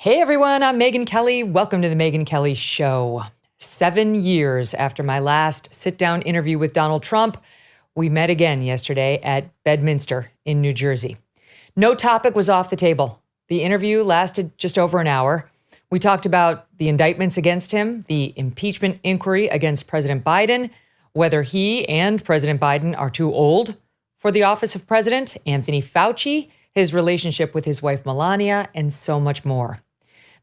Hey everyone, I'm Megyn Kelly. Welcome to the Megyn Kelly Show. 7 years after my last sit-down interview with Donald Trump, we met again yesterday at Bedminster in New Jersey. No topic was off the table. The interview lasted just over an hour. We talked about the indictments against him, the impeachment inquiry against President Biden, whether he and President Biden are too old for the office of president, Anthony Fauci, his relationship with his wife Melania, and so much more.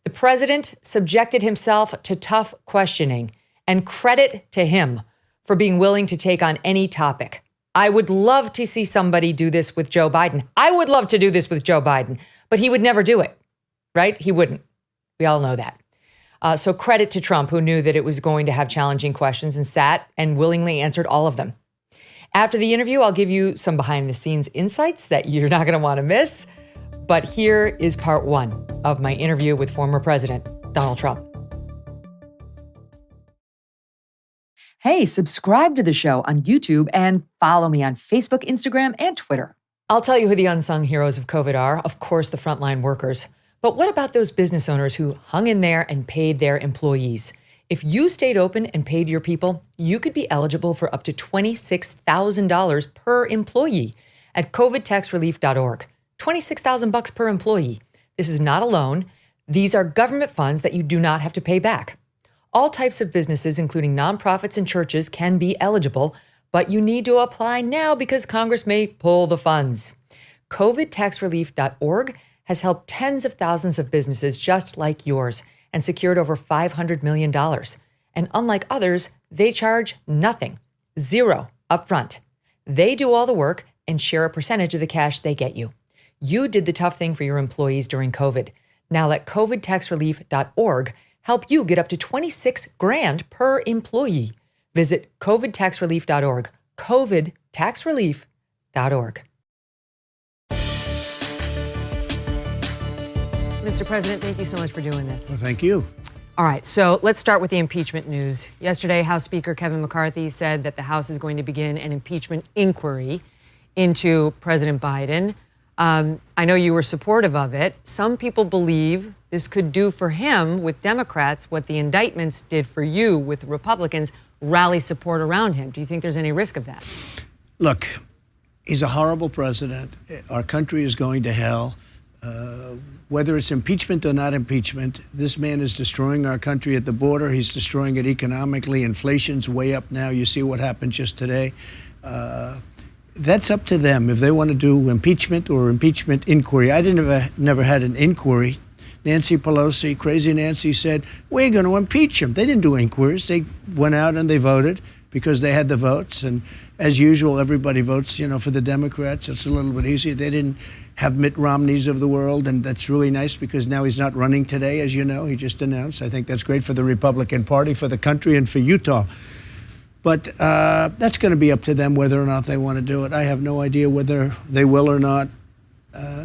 The president subjected himself to tough questioning, and credit to him for being willing to take on any topic. I would love to see somebody do this with Joe Biden. I would love to do this with Joe Biden, but he would never do it, right? He wouldn't. We all know that. So credit to Trump, who knew that it was going to have challenging questions and sat and willingly answered all of them. After the interview, I'll give you some behind-the-scenes insights that you're not going to want to miss. But here is part one of my interview with former President Donald Trump. Hey, subscribe to the show on YouTube and follow me on Facebook, Instagram, and Twitter. I'll tell you who the unsung heroes of COVID are. Of course, the frontline workers. But what about those business owners who hung in there and paid their employees? If you stayed open and paid your people, you could be eligible for up to $26,000 per employee at covidtaxrelief.org. $26,000 per employee. This is not a loan. These are government funds that you do not have to pay back. All types of businesses, including nonprofits and churches, can be eligible, but you need to apply now because Congress may pull the funds. covidtaxrelief.org has helped tens of thousands of businesses just like yours and secured over $500 million. And unlike others, they charge nothing, zero upfront. They do all the work and share a percentage of the cash they get you. You did the tough thing for your employees during COVID. Now let covidtaxrelief.org help you get up to $26,000 per employee. Visit covidtaxrelief.org. covidtaxrelief.org. Mr. President, thank you so much for doing this. Well, thank you. All right, so let's start with the impeachment news. Yesterday, House Speaker Kevin McCarthy said that the House is going to begin an impeachment inquiry into President Biden. I know you were supportive of it. Some people believe this could do for him with Democrats what the indictments did for you with Republicans, rally support around him. Do you think there's any risk of that? Look, he's a horrible president. Our country is going to hell. Whether it's impeachment or not impeachment, this man is destroying our country at the border. He's destroying it economically. Inflation's way up now. You see what happened just today. That's up to them if they want to do impeachment or impeachment inquiry. I never had an inquiry. Nancy Pelosi, crazy Nancy, said, we're going to impeach him. They didn't do inquiries. They went out and they voted because they had the votes. And as usual, everybody votes, for the Democrats. It's a little bit easier. They didn't have Mitt Romneys of the world, and that's really nice because now he's not running today, as you know. He just announced. I think that's great for the Republican Party, for the country, and for Utah. But that's going to be up to them whether or not they want to do it. I have no idea whether they will or not.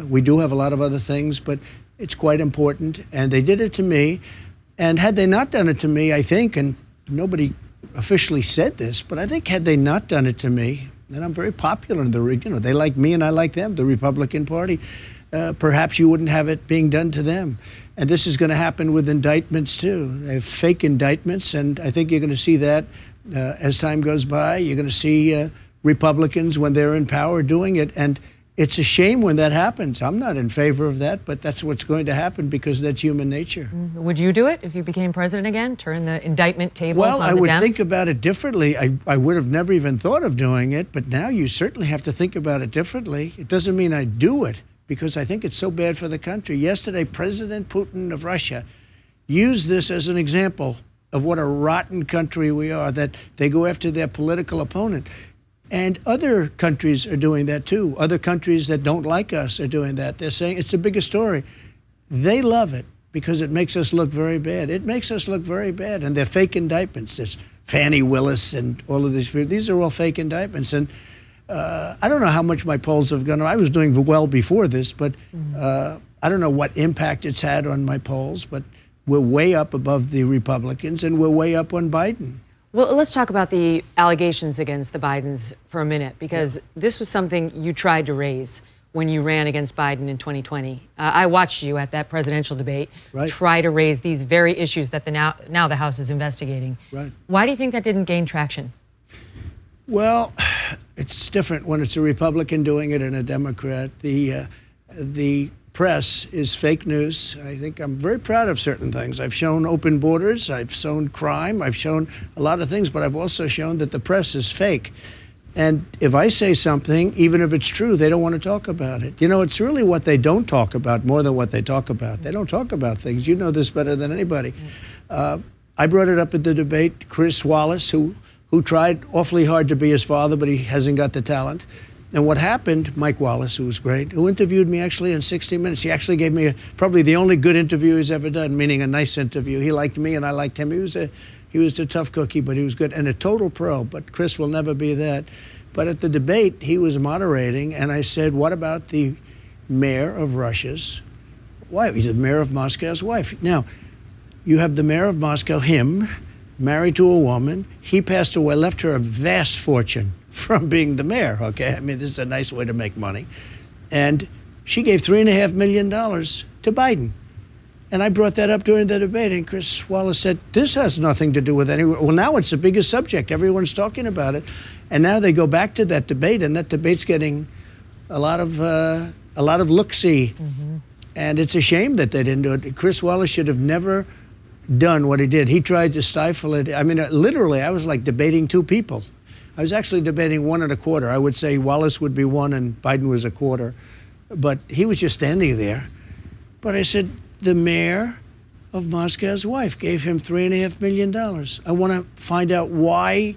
We do have a lot of other things, but it's quite important. And they did it to me. And had they not done it to me, I think, and nobody officially said this, but I think had they not done it to me, and I'm very popular in the region, they like me and I like them, the Republican Party, perhaps you wouldn't have it being done to them. And this is going to happen with indictments, too. They have fake indictments, and I think you're going to see that as time goes by. You're going to see Republicans, when they're in power, doing it. And it's a shame when that happens. I'm not in favor of that, but that's what's going to happen because that's human nature. Would you do it if you became president again? Turn the indictment tables on the Dems? Well, I would think about it differently. I would have never even thought of doing it, but now you certainly have to think about it differently. It doesn't mean I do it because I think it's so bad for the country. Yesterday, President Putin of Russia used this as an example of what a rotten country we are, that they go after their political opponent. And other countries are doing that too. Other countries that don't like us are doing that. They're saying it's a bigger story. They love it because it makes us look very bad. It makes us look very bad. And they're fake indictments. There's Fannie Willis and all of these people. These are all fake indictments. And I don't know how much my polls have gone. I was doing well before this, but I don't know what impact it's had on my polls. But we're way up above the Republicans, and we're way up on Biden. Well, let's talk about the allegations against the Bidens for a minute, because this was something you tried to raise when you ran against Biden in 2020. I watched you at that presidential debate Right. try to raise these very issues that now the House is investigating. Right. Why do you think that didn't gain traction? Well, it's different when it's a Republican doing it and a Democrat. The press is fake news. I think I'm very proud of certain things. I've shown open borders, I've shown crime, I've shown a lot of things, but I've also shown that the press is fake. And if I say something, even if it's true, they don't want to talk about it. You know, it's really what they don't talk about more than what they talk about. They don't talk about things. You know this better than anybody. I brought it up at the debate. Chris Wallace, who tried awfully hard to be his father, but he hasn't got the talent. And what happened, Mike Wallace, who was great, who interviewed me actually in 60 Minutes. He actually gave me probably the only good interview he's ever done, meaning a nice interview. He liked me and I liked him. He was a tough cookie, but he was good and a total pro. But Chris will never be that. But at the debate, he was moderating, and I said, what about the mayor of Russia's wife? He's the mayor of Moscow's wife. Now, you have the mayor of Moscow, him, married to a woman. He passed away, left her a vast fortune from being the mayor, okay? I mean, this is a nice way to make money. And she gave $3.5 million to Biden. And I brought that up during the debate, and Chris Wallace said, this has nothing to do with anyone. Well, now it's the biggest subject. Everyone's talking about it. And now they go back to that debate, and that debate's getting a lot of look-see. Mm-hmm. And it's a shame that they didn't do it. Chris Wallace should have never done what he did. He tried to stifle it. I mean, literally, I was like debating two people. I was actually debating 1 1/4. I would say Wallace would be 1 and Biden was 1/4. But he was just standing there. But I said, the mayor of Moscow's wife gave him $3.5 million. I want to find out why.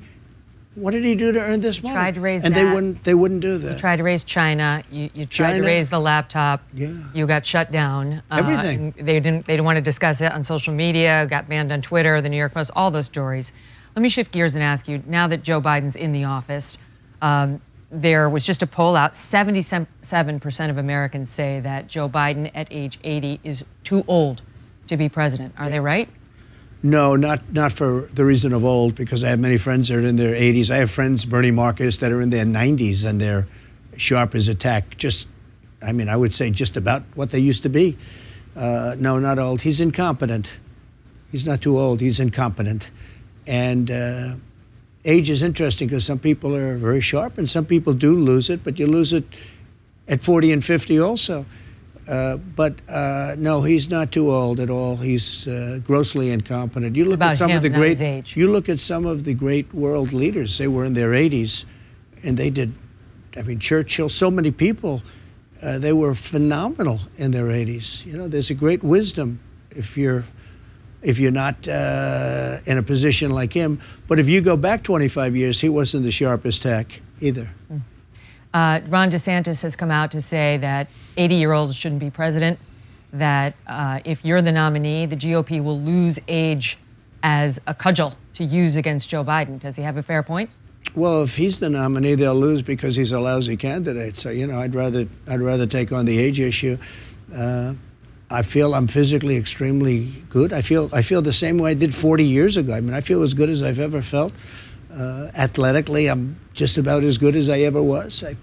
What did he do to earn this money? Tried to raise and that. they wouldn't do that. You tried to raise China. You tried China. to raise the laptop. Yeah. You got shut down. Everything. They didn't want to discuss it on social media. Got banned on Twitter. The New York Post. All those stories. Let me shift gears and ask you. Now that Joe Biden's in the office, there was just a poll out. 77% of Americans say that Joe Biden at age 80 is too old to be president. Are they right? No, not for the reason of old, because I have many friends that are in their 80s. I have friends, Bernie Marcus, that are in their 90s, and they're sharp as a tack. I would say just about what they used to be. No, not old. He's incompetent. He's not too old. He's incompetent. And age is interesting because some people are very sharp and some people do lose it, but you lose it at 40 and 50 also. But no, he's not too old at all. He's grossly incompetent. You look at some of the great. You look at some of the great world leaders. They were in their 80s, and they did. I mean, Churchill. So many people. They were phenomenal in their 80s. You know, there's a great wisdom if you're not in a position like him. But if you go back 25 years, he wasn't the sharpest tack either. Ron DeSantis has come out to say that 80-year-olds shouldn't be president, that if you're the nominee, the GOP will lose age as a cudgel to use against Joe Biden. Does he have a fair point? Well, if he's the nominee, they'll lose because he's a lousy candidate. So, you know, I'd rather take on the age issue. I feel I'm physically extremely good. I feel the same way I did 40 years ago. I mean, I feel as good as I've ever felt. Athletically, I'm just about as good as I ever was. I,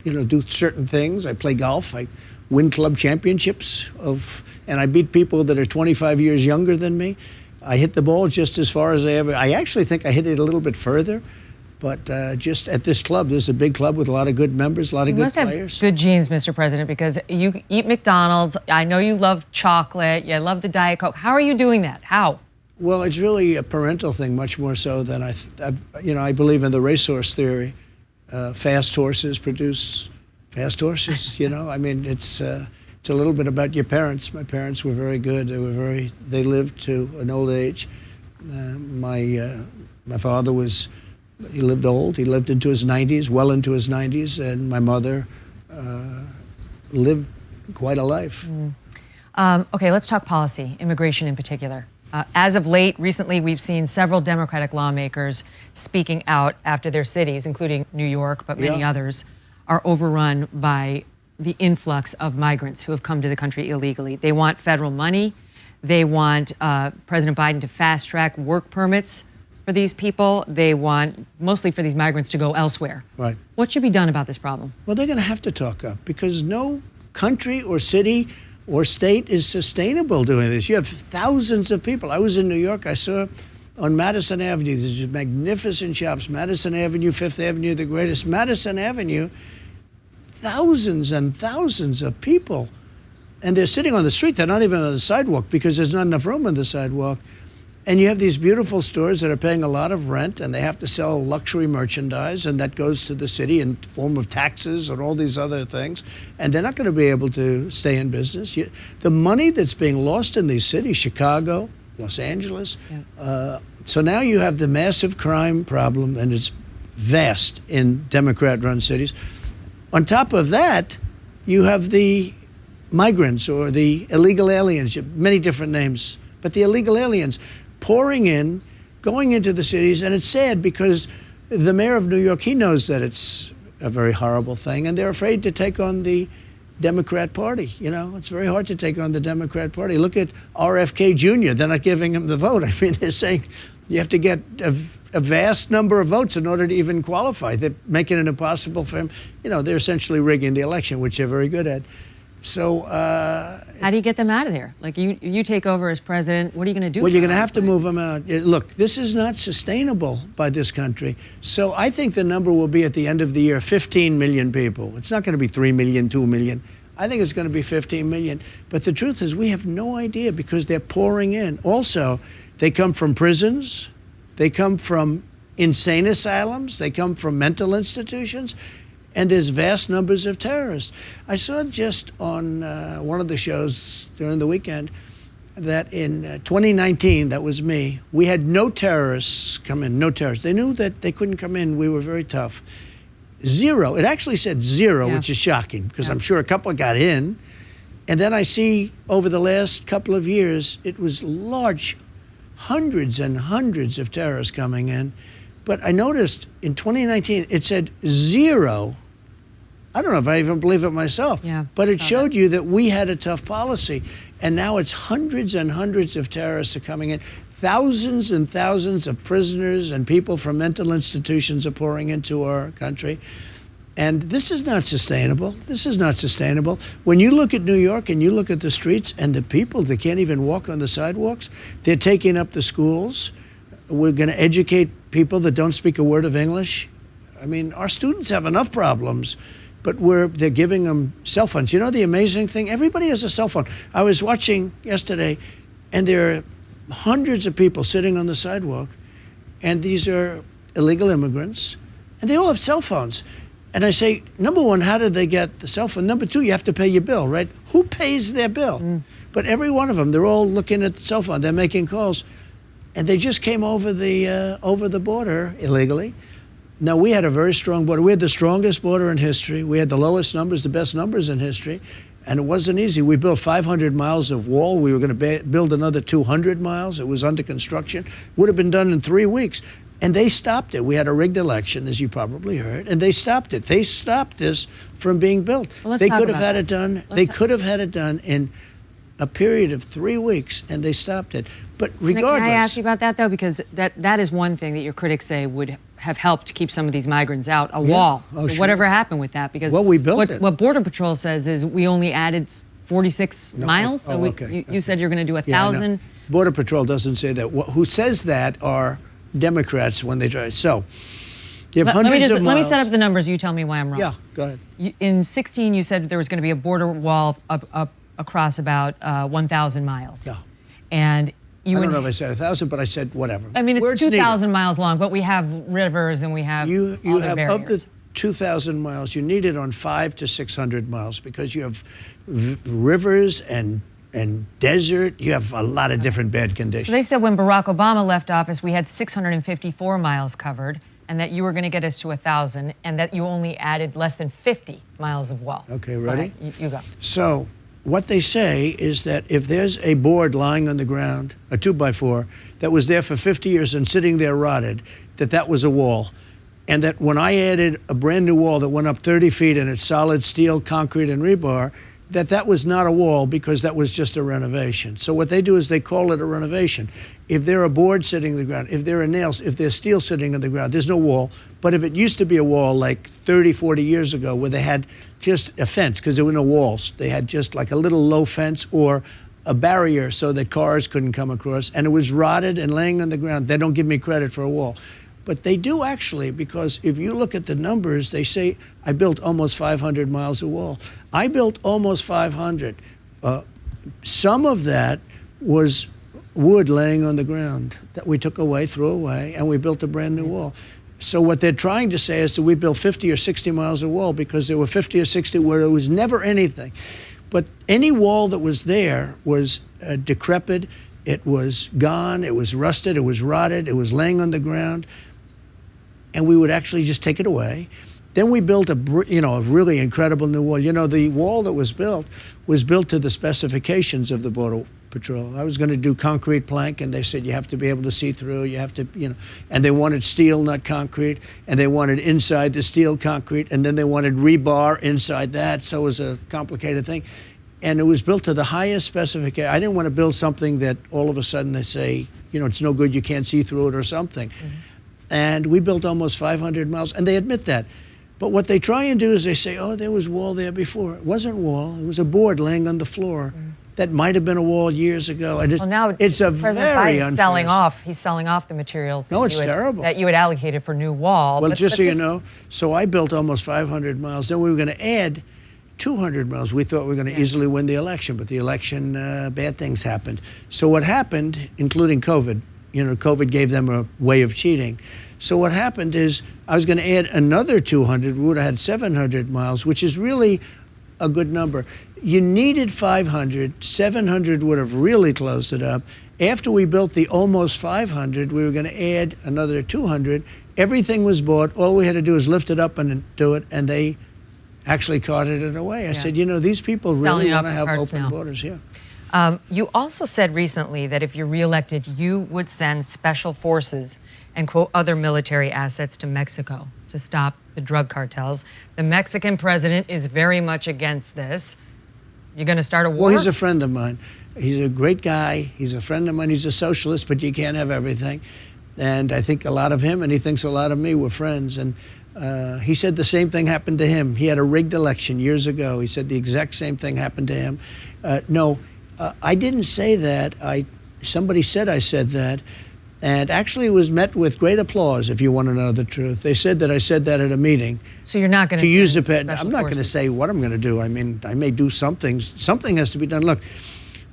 do certain things. I play golf. I win club championships and I beat people that are 25 years younger than me. I hit the ball just as far as I actually think I hit it a little bit further. But just at this club, this is a big club with a lot of good members, a lot of good players. You must have good genes, Mr. President, because you eat McDonald's. I know you love chocolate. You love the Diet Coke. How are you doing that? How? Well, it's really a parental thing, much more so than I believe in the racehorse theory. Fast horses produce fast horses. I mean, it's a little bit about your parents. My parents were very good. They lived to an old age. My father he lived old. He lived into his 90s, well into his 90s, and my mother lived quite a life. Okay, let's talk policy, immigration in particular. As of late, recently, we've seen several Democratic lawmakers speaking out after their cities, including New York, but many others, are overrun by the influx of migrants who have come to the country illegally. They want federal money. They want President Biden to fast-track work permits for these people. They want mostly for these migrants to go elsewhere. Right. What should be done about this problem? Well, they're going to have to talk up because no country or city or state is sustainable doing this. You have thousands of people. I was in New York. I saw on Madison Avenue, these magnificent shops, Madison Avenue, Fifth Avenue, the greatest. Madison Avenue, thousands and thousands of people. And they're sitting on the street. They're not even on the sidewalk because there's not enough room on the sidewalk. And you have these beautiful stores that are paying a lot of rent, and they have to sell luxury merchandise, and that goes to the city in form of taxes and all these other things. And they're not going to be able to stay in business. The money that's being lost in these cities, Chicago, Los Angeles. Yeah. So now you have the massive crime problem, and it's vast in Democrat-run cities. On top of that, you have the migrants or the illegal aliens, many different names, but the illegal aliens pouring in, going into the cities, and it's sad because the mayor of New York, he knows that it's a very horrible thing, and they're afraid to take on the Democrat Party. You know, it's very hard to take on the Democrat Party. Look at RFK Jr. They're not giving him the vote. I mean, they're saying you have to get a vast number of votes in order to even qualify. They're making it impossible for him. You know, they're essentially rigging the election, which they're very good at. So how do you get them out of there? Like you take over as president, what are you going to do? Well, you're going to have to move them out. Look, this is not sustainable by this country. So I think the number will be at the end of the year 15 million people. It's not going to be 3 million, 2 million. I think it's going to be 15 million. But the truth is we have no idea because they're pouring in. Also, they come from prisons. They come from insane asylums. They come from mental institutions. And there's vast numbers of terrorists. I saw just on one of the shows during the weekend that in 2019, that was me, we had no terrorists come in, no terrorists. They knew that they couldn't come in. We were very tough. Zero. It actually said zero, which is shocking because I'm sure a couple got in. And then I see over the last couple of years, it was large, hundreds and hundreds of terrorists coming in. But I noticed in 2019, it said zero. I don't know if I even believe it myself, but it showed you that we had a tough policy. And now it's hundreds and hundreds of terrorists are coming in. Thousands and thousands of prisoners and people from mental institutions are pouring into our country. And this is not sustainable. This is not sustainable. When you look at New York and you look at the streets and the people that can't even walk on the sidewalks, they're taking up the schools. We're going to educate people that don't speak a word of English. I mean, our students have enough problems, but they're giving them cell phones. You know the amazing thing? Everybody has a cell phone. I was watching yesterday, and there are hundreds of people sitting on the sidewalk, and these are illegal immigrants, and they all have cell phones. And I say, number one, how did they get the cell phone? Number two, you have to pay your bill, right? Who pays their bill? But every one of them, they're all looking at the cell phone. They're making calls. And they just came over the border illegally. Now, we had a very strong border. We had the strongest border in history. We had the lowest numbers, the best numbers in history. And it wasn't easy. We built 500 miles of wall. We were going to build another 200 miles. It was under construction. Would have been done in 3 weeks. And they stopped it. We had a rigged election, as you probably heard, and they stopped it. They stopped this from being built. Well, they could have had it done. They could have had it done in a period of 3 weeks, and they stopped it. But regardless, can I ask you about that though? Because that is one thing that your critics say would have helped keep some of these migrants out. A wall. Oh, so sure. whatever happened with that? Because we built it. What Border Patrol says is we only added 46 miles. So you said you're going to do 1,000. Border Patrol doesn't say that. Who says that are Democrats when they try. So you have hundreds of miles. Let me set up the numbers. You tell me why I'm wrong. Yeah, go ahead. In 16, you said there was going to be a border wall up across about 1,000 miles. Yeah. And I don't know if I said 1,000, but I said whatever. I mean, it's 2,000 miles long, but we have rivers and we have you have barriers. Of the 2,000 miles, you need it on 500 to 600 miles because you have rivers and desert. You have a lot of different bad conditions. So they said when Barack Obama left office, we had 654 miles covered, and that you were going to get us to 1,000, and that you only added less than 50 miles of wall. Okay, ready? Go ahead. You go. So what they say is that if there's a board lying on the ground, a 2x4, that was there for 50 years and sitting there rotted, that was a wall. And that when I added a brand new wall that went up 30 feet and it's solid steel, concrete, and rebar, that was not a wall because that was just a renovation. So what they do is they call it a renovation. If there are boards sitting on the ground, if there are nails, if there's steel sitting on the ground, there's no wall. But if it used to be a wall like 30, 40 years ago where they had just a fence because there were no walls, they had just like a little low fence or a barrier so that cars couldn't come across, and it was rotted and laying on the ground, they don't give me credit for a wall. But they do actually, because if you look at the numbers, they say, I built almost 500 miles of wall. I built almost 500. Some of that was wood laying on the ground that we took away, threw away, and we built a brand new wall. So what they're trying to say is that we built 50 or 60 miles of wall because there were 50 or 60 where there was never anything. But any wall that was there was decrepit, it was gone, it was rusted, it was rotted, it was laying on the ground. And we would actually just take it away. Then we built a really incredible new wall. The wall that was built to the specifications of the Border Patrol. I was going to do concrete plank, and they said you have to be able to see through. You have to, and they wanted steel, not concrete, and they wanted inside the steel concrete, and then they wanted rebar inside that. So it was a complicated thing, and it was built to the highest specification. I didn't want to build something that all of a sudden they say, it's no good, you can't see through it or something. Mm-hmm. And we built almost 500 miles, and they admit that. But what they try and do is they say, oh, there was wall there before. It wasn't wall. It was a board laying on the floor. That might have been a wall years ago. Now it's a President very Biden's selling off. He's selling off the materials that you had allocated for new wall. Well, just so you know, so I built almost 500 miles. Then we were going to add 200 miles. We thought we were going to easily win the election, but the election, bad things happened. So what happened, including COVID, COVID gave them a way of cheating. So what happened is I was going to add another 200. We would have had 700 miles, which is really a good number. You needed 500. 700 would have really closed it up. After we built the almost 500, we were going to add another 200. Everything was bought. All we had to do was lift it up and do it, and they actually carted it away. I said, these people really want to have open borders. Yeah. You also said recently that if you're reelected, you would send special forces and, quote, other military assets to Mexico to stop the drug cartels. The Mexican president is very much against this. You're going to start a war? Well, he's a friend of mine. He's a great guy. He's a friend of mine. He's a socialist, but you can't have everything. And I think a lot of him, and he thinks a lot of me, were friends. And he said the same thing happened to him. He had a rigged election years ago. He said the exact same thing happened to him. No, I didn't say that. Somebody said I said that. And actually it was met with great applause, if you want to know the truth. They said that I said that at a meeting. So you're not going to use the pen. I'm not going to say what I'm going to do. I mean, I may do something. Something has to be done. Look,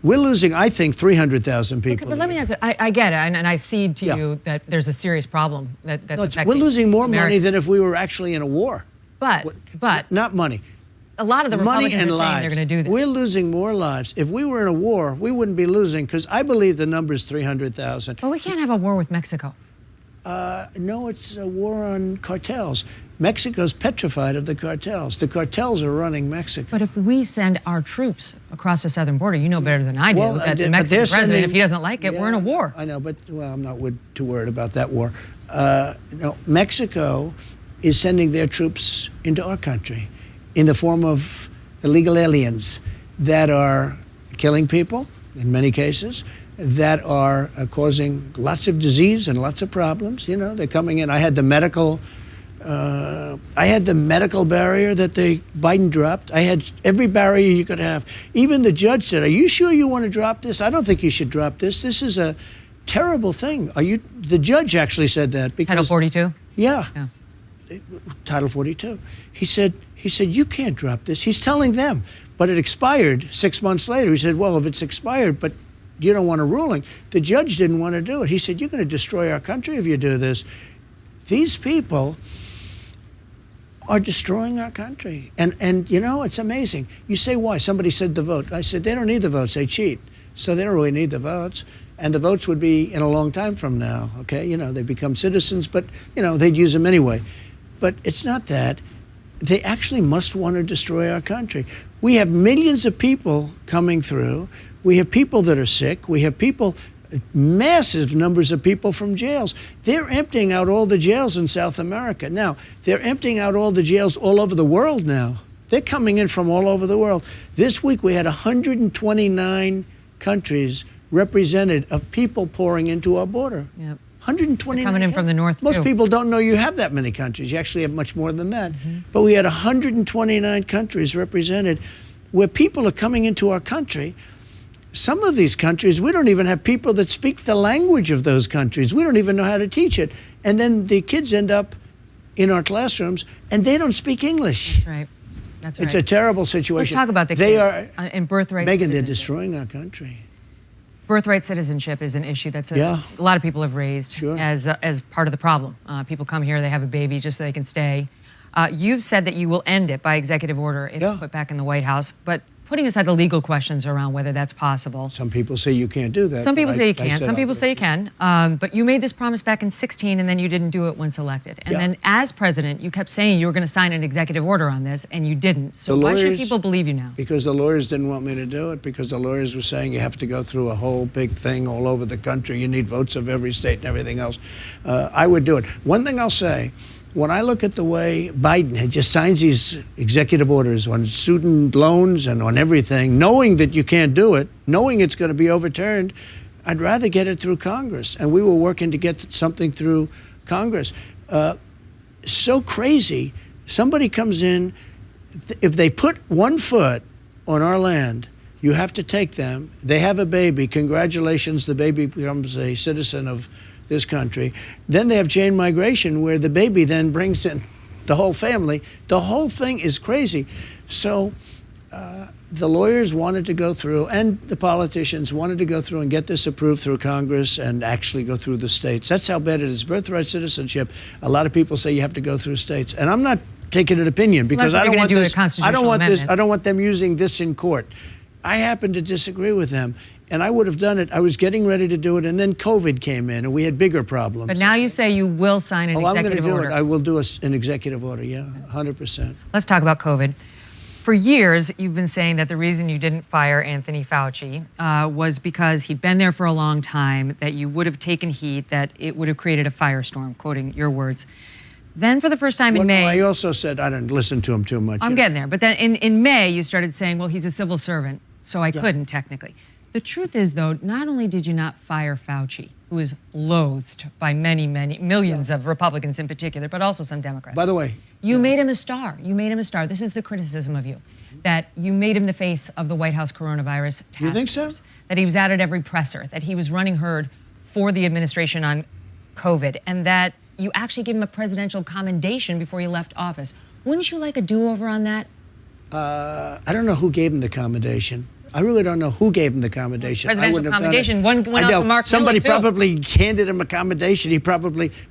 we're losing, I think, 300,000 people. Okay, but let me ask you, I get it, and I cede to you that there's a serious problem that's affecting we're losing more money Americans. than if we were actually in a war. But not money. A lot of the Republicans are saying they're going to do this. We're losing more lives. If we were in a war, we wouldn't be losing, because I believe the number is 300,000. But we can't have a war with Mexico. No, it's a war on cartels. Mexico's petrified of the cartels. The cartels are running Mexico. But if we send our troops across the southern border, you know better than I do that the Mexican president, if he doesn't like it, we're in a war. I know, but I'm not too worried about that war. No, Mexico is sending their troops into our country in the form of illegal aliens that are killing people, in many cases, that are causing lots of disease and lots of problems. They're coming in. I had the medical barrier that Biden dropped. I had every barrier you could have. Even the judge said, "Are you sure you want to drop this? I don't think you should drop this. This is a terrible thing." The judge actually said that because Title 42. Yeah. Title 42. He said, you can't drop this. He's telling them, but it expired 6 months later. He said, well, if it's expired, but you don't want a ruling. The judge didn't want to do it. He said, you're going to destroy our country if you do this. These people are destroying our country. And it's amazing. You say, why? Somebody said the vote. I said, they don't need the votes. They cheat. So they don't really need the votes. And the votes would be in a long time from now, okay? They become citizens, but, they'd use them anyway. But it's not that. They actually must want to destroy our country. We have millions of people coming through. We have people that are sick. We have massive numbers of people from jails. They're emptying out all the jails in South America. Now, they're emptying out all the jails all over the world now. They're coming in from all over the world. This week we had 129 countries represented of people pouring into our border. Yep. 129 coming in from the north, Most too. people don't know you have that many countries. You actually have much more than that. But we had 129 countries represented where people are coming into our country. Some of these countries, we don't even have people that speak the language of those countries. We don't even know how to teach it. And then the kids end up in our classrooms and they don't speak English. That's right. That's right. It's a terrible situation. Let's talk about the They kids are, and birthright Megan, they're citizenship. destroying our country. Birthright citizenship is an issue that's a lot of people have raised Sure. as part of the problem. People come here, they have a baby just so they can stay. You've said that you will end it by executive order if put back in the White House, but putting aside the legal questions around whether that's possible. Some people say you can't do that. Some people say you I can, said some I people would. say you can, but you made this promise back in 2016 and then you didn't do it once elected. And then as president, you kept saying you were going to sign an executive order on this and you didn't. So why should people believe you now? Because the lawyers didn't want me to do it, because the lawyers were saying you have to go through a whole big thing all over the country. You need votes of every state and everything else. I would do it. One thing I'll say, when I look at the way Biden had just signs these executive orders on student loans and on everything, knowing that you can't do it, knowing it's going to be overturned, I'd rather get it through Congress. And we were working to get something through Congress. So crazy. Somebody comes in, if they put one foot on our land, you have to take them. They have a baby. Congratulations, the baby becomes a citizen of this country. Then they have chain migration where the baby then brings in the whole family. The whole thing is crazy. So the lawyers wanted to go through, and the politicians wanted to go through and get this approved through Congress and actually go through the states. That's how bad it is. Birthright citizenship, a lot of people say you have to go through states. And I'm not taking an opinion because I don't want this. I don't want them using this in court. I happen to disagree with them. And I would have done it. I was getting ready to do it, and then COVID came in, and we had bigger problems. But now you say you will sign an executive order. I'm going to do it. I will do an executive order, 100%. Let's talk about COVID. For years, you've been saying that the reason you didn't fire Anthony Fauci was because he'd been there for a long time, that you would have taken heat, that it would have created a firestorm, quoting your words. Then for the first time in May... I also said I didn't listen to him too much. I'm getting there. But then in May, you started saying, well, he's a civil servant, so I couldn't technically. The truth is, though, not only did you not fire Fauci, who is loathed by many, millions of Republicans in particular, but also some Democrats. By the way. You made him a star. You made him a star. This is the criticism of you, that you made him the face of the White House coronavirus task You think so? force, that he was out at every presser, that he was running herd for the administration on COVID, and that you actually gave him a presidential commendation before you left office. Wouldn't you like a do-over on that? I don't know who gave him the commendation. I really don't know who gave him the commendation. Presidential commendation. One went out to Mark Somebody Milley, too. probably handed him a commendation.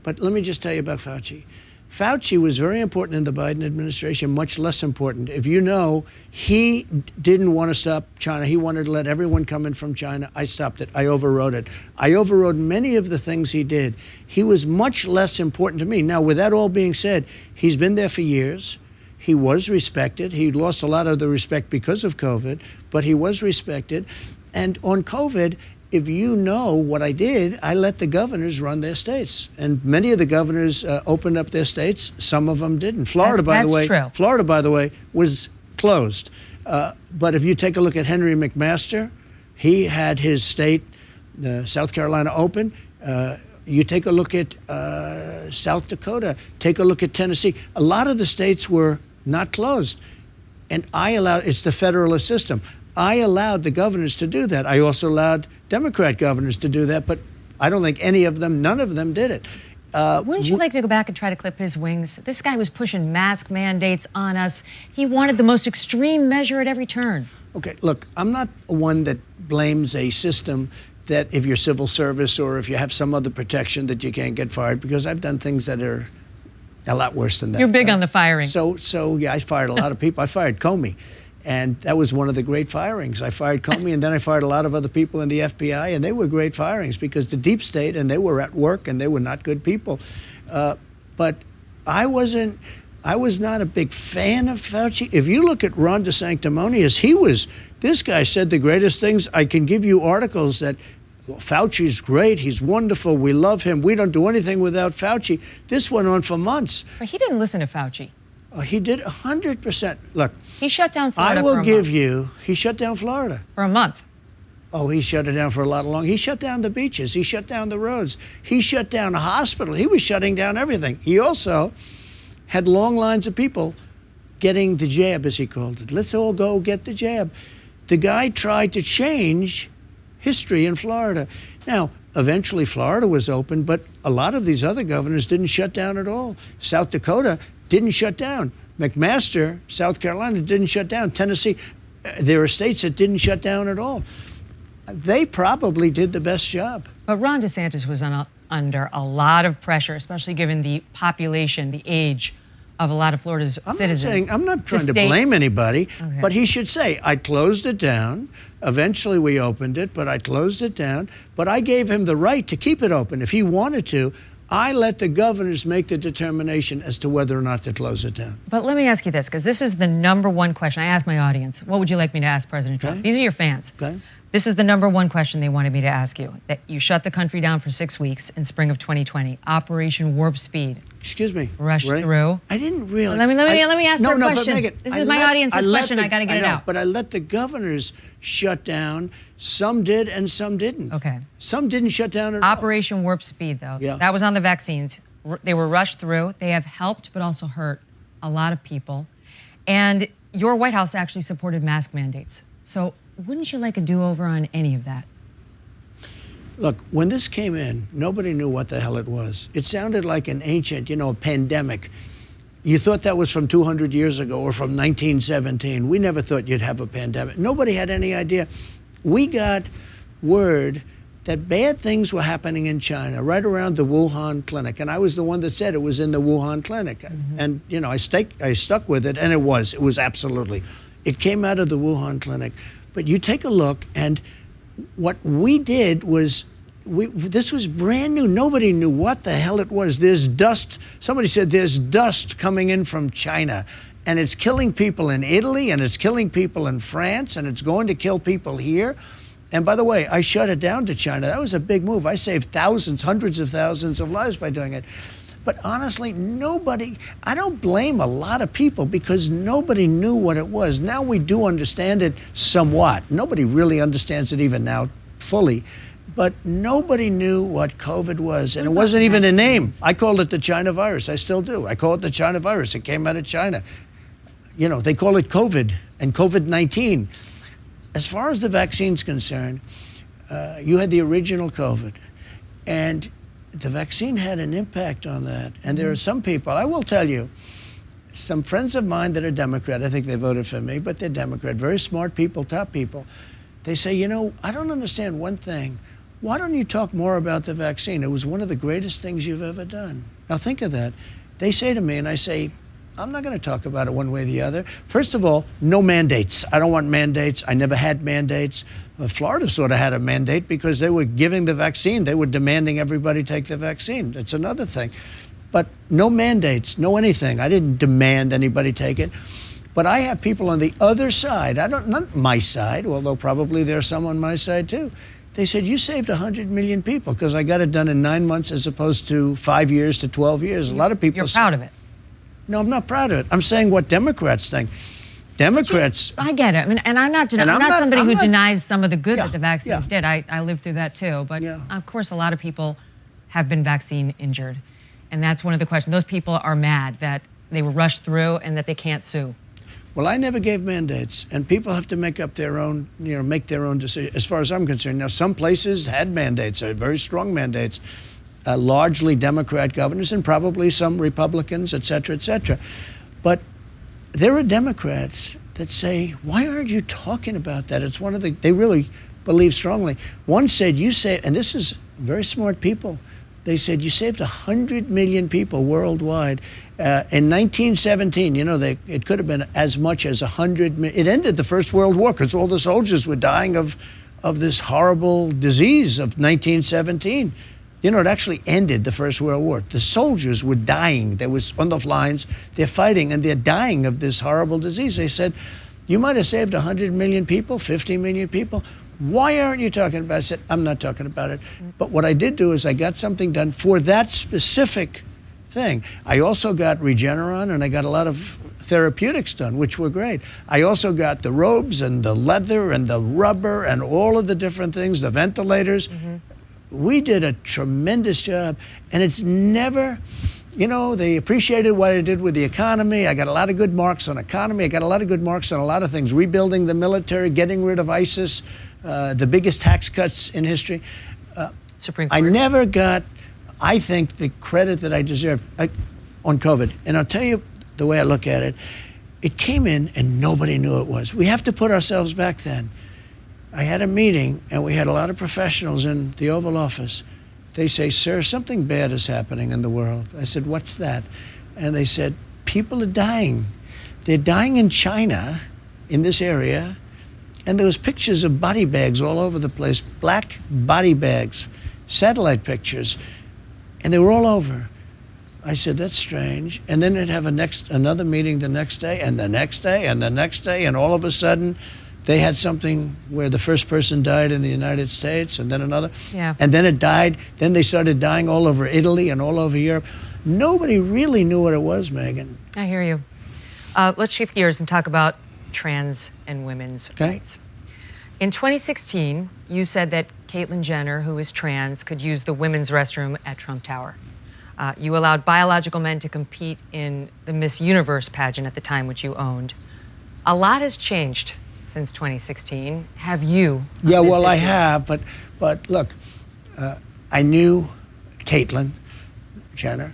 But let me just tell you about Fauci. Fauci was very important in the Biden administration, much less important. If you know, he didn't want to stop China. He wanted to let everyone come in from China. I stopped it. I overrode it. I overrode many of the things he did. He was much less important to me. Now, with that all being said, he's been there for years. He was respected. He lost a lot of the respect because of COVID, but he was respected. And on COVID, if you know what I did, I let the governors run their states. And many of the governors opened up their states. Some of them didn't. Florida, by the way, was closed. But if you take a look at Henry McMaster, he had his state, South Carolina, open. You take a look at South Dakota, take a look at Tennessee. A lot of the states were not closed. And it's the federalist system. I allowed the governors to do that. I also allowed Democrat governors to do that, but I don't think none of them did it. Wouldn't you like to go back and try to clip his wings? This guy was pushing mask mandates on us. He wanted the most extreme measure at every turn. Okay, look, I'm not one that blames a system that if you're civil service or if you have some other protection that you can't get fired, because I've done things that are a lot worse than that. You're big on the firing. So yeah, I fired a lot of people. I fired Comey. And that was one of the great firings. I fired Comey, and then I fired a lot of other people in the FBI, and they were great firings because the deep state, and they were at work, and they were not good people. But I was not a big fan of Fauci. If you look at Ron DeSanctimonious, this guy said the greatest things. I can give you articles that Fauci's great, he's wonderful, we love him, we don't do anything without Fauci. This went on for months. But he didn't listen to Fauci. He did 100%. Look, he shut down Florida. I will give you. He shut down Florida for a month. Oh, he shut it down for a lot longer. He shut down the beaches. He shut down the roads. He shut down a hospital. He was shutting down everything. He also had long lines of people getting the jab, as he called it. Let's all go get the jab. The guy tried to change history in Florida. Now, eventually Florida was open, but a lot of these other governors didn't shut down at all. South Dakota didn't shut down. McMaster, South Carolina, didn't shut down. Tennessee, there are states that didn't shut down at all. They probably did the best job. But Ron DeSantis was under a lot of pressure, especially given the population, the age of a lot of Florida's citizens. I'm not trying to blame anybody, but he should say, I closed it down. Eventually we opened it, but I closed it down. But I gave him the right to keep it open. If he wanted to, I let the governors make the determination as to whether or not to close it down. But let me ask you this, because this is the number one question. I asked my audience, what would you like me to ask President Trump? These are your fans. This is the number one question they wanted me to ask you. That you shut the country down for 6 weeks in spring of 2020. Operation Warp Speed. Excuse me. Rushed through. I didn't really. Let me ask the question. But Megyn, this is my audience's question. I got to get it out. But I let the governors shut down. Some did and some didn't. Okay. Some didn't shut down at all. Operation Warp Speed, though. Yeah. That was on the vaccines. They were rushed through. They have helped but also hurt a lot of people. And your White House actually supported mask mandates. So wouldn't you like a do-over on any of that? Look, when this came in, nobody knew what the hell it was. It sounded like an ancient, pandemic. You thought that was from 200 years ago or from 1917. We never thought you'd have a pandemic. Nobody had any idea. We got word that bad things were happening in China right around the Wuhan clinic. And I was the one that said it was in the Wuhan clinic. And, I stuck with it, and it was absolutely. It came out of the Wuhan clinic. But you take a look, and what we did was, this was brand new. Nobody knew what the hell it was. There's dust. Somebody said there's dust coming in from China, and it's killing people in Italy, and it's killing people in France, and it's going to kill people here. And by the way, I shut it down to China. That was a big move. I saved thousands, hundreds of thousands of lives by doing it. But honestly, I don't blame a lot of people because nobody knew what it was. Now we do understand it somewhat. Nobody really understands it even now fully. But nobody knew what COVID was, and it wasn't even a name. I called it the China virus. I still do. I call it the China virus. It came out of China. They call it COVID and COVID-19. As far as the vaccine's concerned, you had the original COVID, and the vaccine had an impact on that. And there are some people, I will tell you, some friends of mine that are Democrat, I think they voted for me, but they're Democrat, very smart people, top people. They say, I don't understand one thing. Why don't you talk more about the vaccine? It was one of the greatest things you've ever done. Now think of that. They say to me, and I say, I'm not going to talk about it one way or the other. First of all, no mandates. I don't want mandates. I never had mandates. Florida sort of had a mandate because they were giving the vaccine. They were demanding everybody take the vaccine. It's another thing. But no mandates, no anything. I didn't demand anybody take it. But I have people on the other side, not my side, although probably there's some on my side too. They said, you saved 100 million people because I got it done in 9 months as opposed to 5 years to 12 years. A lot of people. You're proud of it. No, I'm not proud of it. I'm saying what Democrats think. Democrats. I get it. I mean, and I'm not somebody who denies some of the good that the vaccines did. I lived through that too. But of course, a lot of people have been vaccine injured. And that's one of the questions. Those people are mad that they were rushed through and that they can't sue. Well, I never gave mandates, and people have to make up their own, make their own decision. As far as I'm concerned, now some places had mandates, very strong mandates, largely Democrat governors, and probably some Republicans, et cetera, et cetera. But there are Democrats that say, "Why aren't you talking about that?" It's one of they really believe strongly. One said, "You say," and this is very smart people. They said, you saved 100 million people worldwide. In 1917, it could have been as much as 100 million. It ended the First World War because all the soldiers were dying of this horrible disease of 1917. It actually ended the First World War. The soldiers were dying. They was on the lines, they're fighting, and they're dying of this horrible disease. They said, you might have saved 100 million people, 50 million people. Why aren't you talking about it? I said, I'm not talking about it. But what I did do is I got something done for that specific thing. I also got Regeneron, and I got a lot of therapeutics done, which were great. I also got the robes and the leather and the rubber and all of the different things, the ventilators. We did a tremendous job, and it's never, they appreciated what I did with the economy. I got a lot of good marks on economy. I got a lot of good marks on a lot of things. Rebuilding the military, getting rid of ISIS, the biggest tax cuts in history. Supreme Court. I never got, I think, the credit that I deserved on COVID. And I'll tell you the way I look at it. It came in and nobody knew it was. We have to put ourselves back then. I had a meeting, and we had a lot of professionals in the Oval Office. They say, "Sir, something bad is happening in the world." I said, "What's that?" And they said, "People are dying. They're dying in China, in this area." And there was pictures of body bags all over the place, black body bags, satellite pictures, and they were all over. I said, "That's strange." And then they'd have another meeting the next day, and the next day, and the next day, and all of a sudden, they had something where the first person died in the United States, and then another. Yeah. And then it died. Then they started dying all over Italy and all over Europe. Nobody really knew what it was, Megyn. I hear you. Let's shift gears and talk about trans and women's rights. In 2016, you said that Caitlyn Jenner, who is trans, could use the women's restroom at Trump Tower. You allowed biological men to compete in the Miss Universe pageant at the time, which you owned. A lot has changed since 2016. Have you? Yeah, well, I have, but look, I knew Caitlyn Jenner.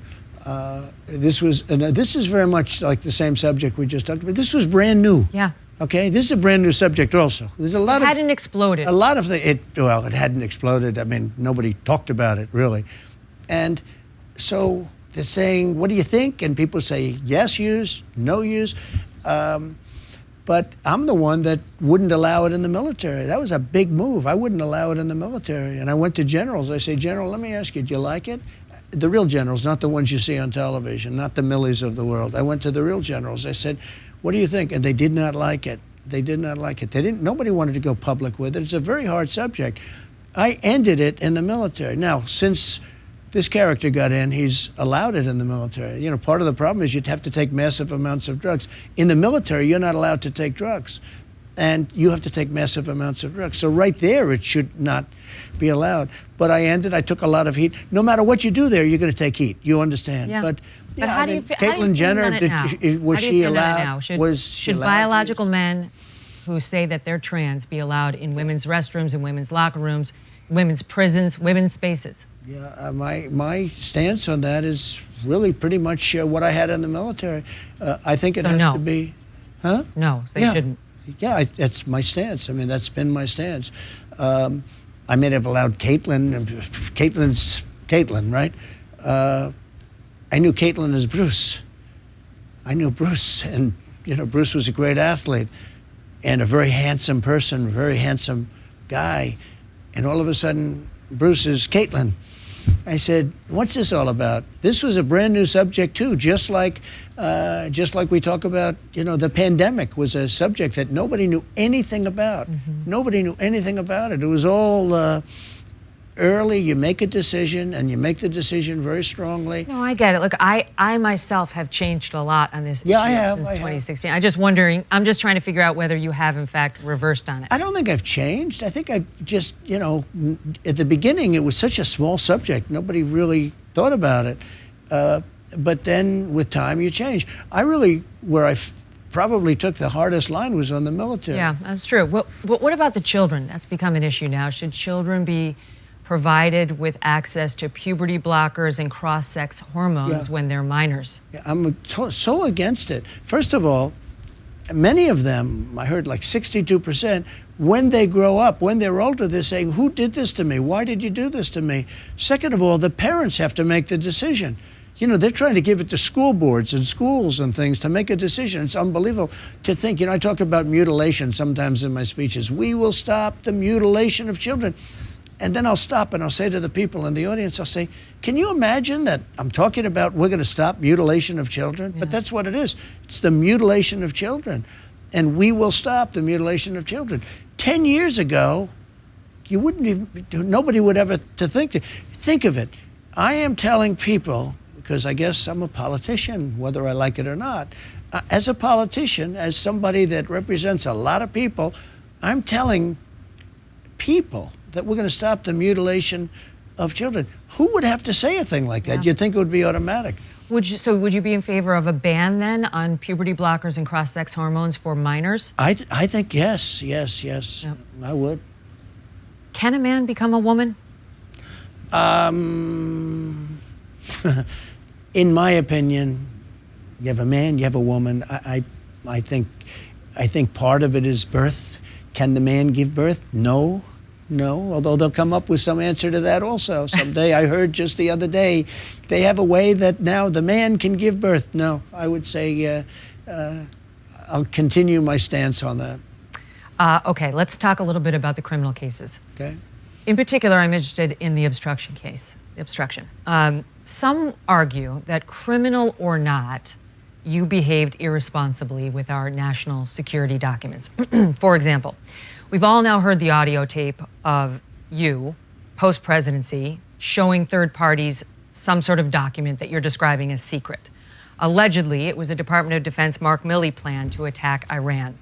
This is very much like the same subject we just talked about. This was brand new. Yeah. Okay, this is a brand new subject also. There's a lot it hadn't exploded. A lot of it hadn't exploded. I mean, nobody talked about it really. And so they're saying, "What do you think?" And people say, "Yes, use, no use." But I'm the one that wouldn't allow it in the military. That was a big move. I wouldn't allow it in the military. And I went to generals. I say, "General, let me ask you, do you like it?" The real generals, not the ones you see on television, not the Millies of the world. I went to the real generals. I said, "What do you think?" And they did not like it. They did not like it. Nobody wanted to go public with it. It's a very hard subject. I ended it in the military. Now, since this character got in, he's allowed it in the military. Part of the problem is you'd have to take massive amounts of drugs. In the military, you're not allowed to take drugs. And you have to take massive amounts of drugs. So right there, it should not be allowed. But I took a lot of heat. No matter what you do there, you're going to take heat. You understand? Yeah. But how do you Caitlyn Jenner, was she allowed? Should biological men who say that they're trans be allowed in women's restrooms, in women's locker rooms, women's prisons, women's spaces? Yeah, my stance on that is really pretty much what I had in the military. I think it has to be, huh? No, they shouldn't. Yeah, that's my stance. I mean, that's been my stance. I may have allowed Caitlyn. Caitlyn's Caitlyn, right? I knew Caitlyn as Bruce. I knew Bruce, and Bruce was a great athlete and a very handsome person, very handsome guy. And all of a sudden, Bruce is Caitlyn. I said, "What's this all about?" This was a brand new subject too, just like we talk about. The pandemic was a subject that nobody knew anything about. Nobody knew anything about it. It was all early. You make a decision, and you make the decision very strongly. No, I get it. Look, I myself have changed a lot on this issue since 2016. I'm just trying to figure out whether you have, in fact, reversed on it. I don't think I've changed. I think I've just, at the beginning, it was such a small subject. Nobody really thought about it. But then with time, you change. Where I probably took the hardest line was on the military. Yeah, that's true. What about the children? That's become an issue now. Should children be provided with access to puberty blockers and cross-sex hormones when they're minors? Yeah, I'm so against it. First of all, many of them, I heard like 62%, when they grow up, when they're older, they're saying, "Who did this to me? Why did you do this to me?" Second of all, the parents have to make the decision. They're trying to give it to school boards and schools and things to make a decision. It's unbelievable to think. I talk about mutilation sometimes in my speeches. We will stop the mutilation of children. And then I'll stop and I'll say to the people in the audience, I'll say, "Can you imagine that I'm talking about we're going to stop mutilation of children?" Yeah. But that's what it is. It's the mutilation of children. And we will stop the mutilation of children. 10 years ago, nobody would ever think of it. I am telling people, because I guess I'm a politician, whether I like it or not. As a politician, as somebody that represents a lot of people, I'm telling people that we're going to stop the mutilation of children. Who would have to say a thing like that? You'd think it would be automatic. Would you be in favor of a ban then on puberty blockers and cross-sex hormones for minors? I think yes. Yep. I would. Can a man become a woman? In my opinion, you have a man, you have a woman. I think part of it is birth. Can the man give birth? No. Although they'll come up with some answer to that also someday. I heard just the other day they have a way that now the man can give birth. No, I would say I'll continue my stance on that. Okay, let's talk a little bit about the criminal cases. Okay. In particular, I'm interested in the obstruction case. Some argue that, criminal or not, you behaved irresponsibly with our national security documents. For example, we've all now heard the audio tape of you, post-presidency, showing third parties some sort of document that you're describing as secret. Allegedly, it was a Department of Defense Mark Milley plan to attack Iran.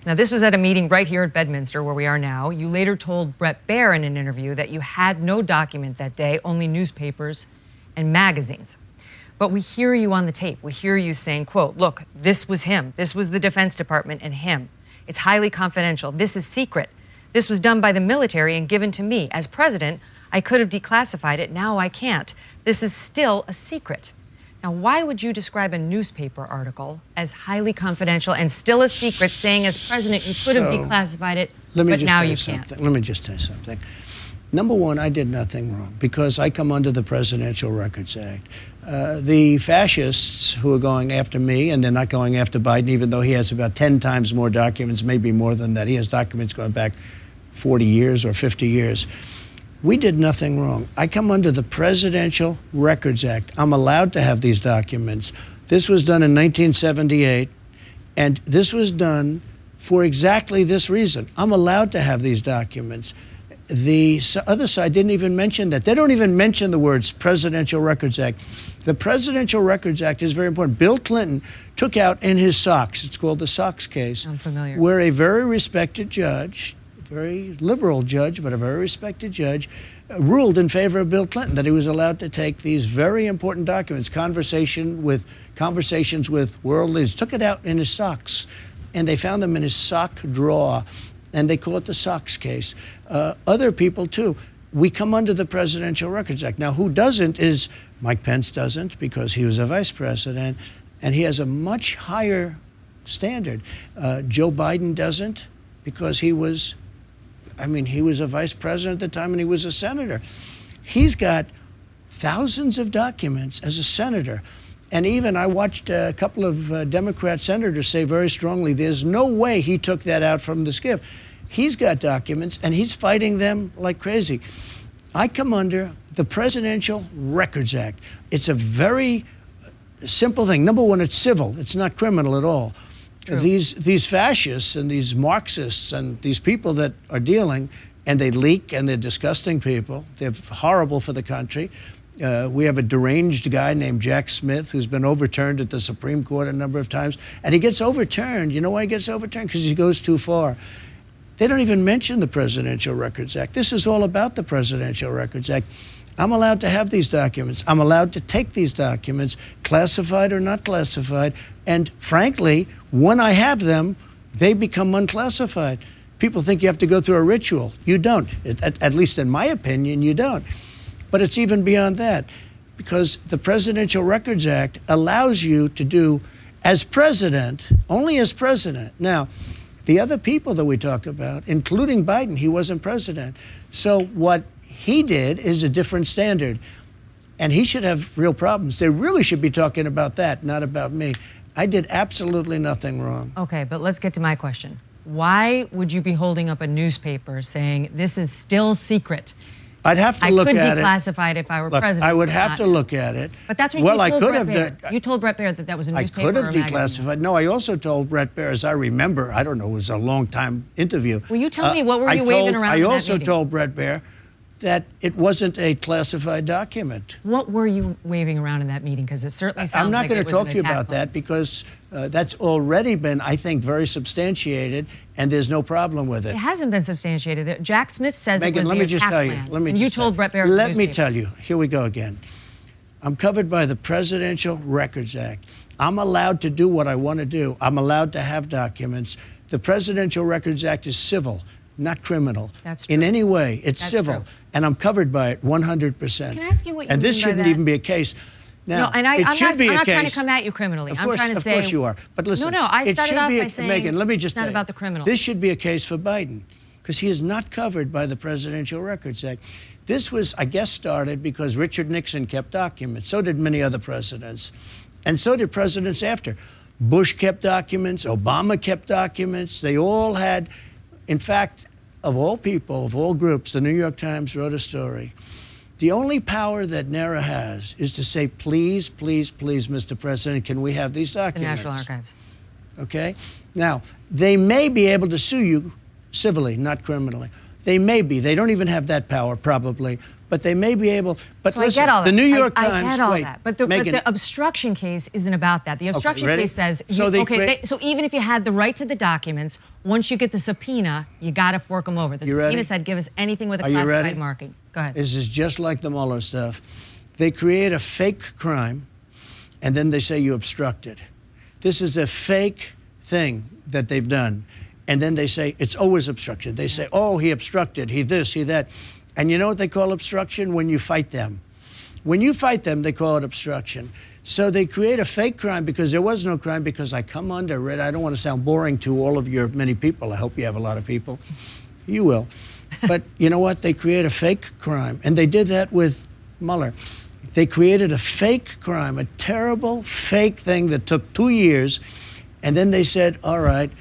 Now, this was at a meeting right here at Bedminster, where we are now. You later told Bret Baier in an interview that you had no document that day, only newspapers and magazines. But we hear you on the tape. We hear you saying, quote, "Look, this was him. This was the Defense Department and him. It's highly confidential. This is secret. This was done by the military and given to me. As president, I could have declassified it. Now I can't. This is still a secret." Now, why would you describe a newspaper article as highly confidential and still a secret, saying as president you could have declassified it, but now you can't? Let me just tell you something. Number one, I did nothing wrong because I come under the Presidential Records Act. The fascists who are going after me, and they're not going after Biden, even though he has about 10 times more documents, maybe more than that. He has documents going back 40 years or 50 years. We did nothing wrong. I come under the Presidential Records Act. I'm allowed to have these documents. This was done in 1978, and this was done for exactly this reason. I'm allowed to have these documents. The other side didn't even mention that. They don't even mention the words Presidential Records Act. The Presidential Records Act is very important. Bill Clinton took out in his Sox, it's called the Sox case, I'm familiar, where a very respected judge, very liberal judge, but a very respected judge, ruled in favor of Bill Clinton that he was allowed to take these very important documents, conversations with world leaders, took it out in his socks, and they found them in his sock drawer, and they call it the Sox case. Other people, too. We come under the Presidential Records Act. Now, who doesn't is Mike Pence doesn't, because he was a vice president, and he has a much higher standard. Joe Biden doesn't, because he was a vice president at the time and he was a senator. He's got thousands of documents as a senator. And even I watched a couple of Democrat senators say very strongly, there's no way he took that out from the SCIF. He's got documents and he's fighting them like crazy. I come under the Presidential Records Act. It's a very simple thing. Number one, it's civil. It's not criminal at all. True. These fascists and these Marxists and these people that are dealing, and they leak, and they're disgusting people. They're horrible for the country. We have a deranged guy named Jack Smith who's been overturned at the Supreme Court a number of times. And he gets overturned. You know why he gets overturned? Because he goes too far. They don't even mention the Presidential Records Act. This is all about the Presidential Records Act. I'm allowed to have these documents. I'm allowed to take these documents, classified or not classified. And frankly, when I have them, they become unclassified. People think you have to go through a ritual. You don't. At least in my opinion, you don't. But it's even beyond that, because the Presidential Records Act allows you to do, as president, only as president. Now, the other people that we talk about, including Biden, he wasn't president. So what he did is a different standard, and he should have real problems. They really should be talking about that, not about me. I did absolutely nothing wrong. Okay, but let's get to my question. Why would you be holding up a newspaper saying this is still secret? I'd have to look at it. I could declassify it if I were president. I would have to look at it. But that's what you told Bret Baier. You told Bret Baier that that was a newspaper or a magazine. I could have declassified. No, I also told Bret Baier, as I remember, I don't know, it was a long time interview. Will you tell me what were you waving around in that meeting? I also told Bret Baier that it wasn't a classified document. What were you waving around in that meeting? Because it certainly sounds I'm not like going it to was talk an to you attack about plan. that because that's already been, I think, very substantiated, and there's no problem with it. It hasn't been substantiated. Jack Smith says Megan, it was let the me just attack tell you. plan. Let me and you just told tell Brett Barrett. Let me tell you. Here we go again. I'm covered by the Presidential Records Act. I'm allowed to do what I want to do. I'm allowed to have documents. The Presidential Records Act is civil, not criminal. That's true. In any way, it's That's civil. true. And I'm covered by it 100%. Can I ask you what you And this mean by shouldn't that? even be a case. Now, No, and I'm not trying to come at you criminally. Of I'm course, trying to of say. course you are. But listen, No, I it started should off be by saying Megan, let me just it's not tell you, about the criminal. This should be a case for Biden because he is not covered by the Presidential Records Act. This was, I guess, started because Richard Nixon kept documents. So did many other presidents. And so did presidents after. Bush kept documents. Obama kept documents. They all had, in fact, of all people, of all groups, the New York Times wrote a story. The only power that NARA has is to say, please, please, please, Mr. President, can we have these The documents? National Archives. Okay? Now, they may be able to sue you civilly, not criminally. They may be. They don't even have that power, probably. But they may be able. But So listen, I get all that. the New York I Times. get all wait, that. But the Megan, obstruction case isn't about that. The obstruction ready? case says, So so even if you had the right to the documents, once you get the subpoena, you got to fork them over. The You subpoena ready? said, give us anything with a Are you ready? classified marking. Go ahead. This is just like the Mueller stuff. They create a fake crime, and then they say you obstructed. This is a fake thing that they've done. And then they say it's always obstruction. They say, oh, he obstructed, he this, he that. And you know what they call obstruction? When you fight them. When you fight them, they call it obstruction. So they create a fake crime because there was no crime, because I come under it. I don't want to sound boring to all of your many people. I hope you have a lot of people. You will. But you know what? They create a fake crime. And they did that with Mueller. They created a fake crime, a terrible fake thing that took 2 years. And then they said, all right,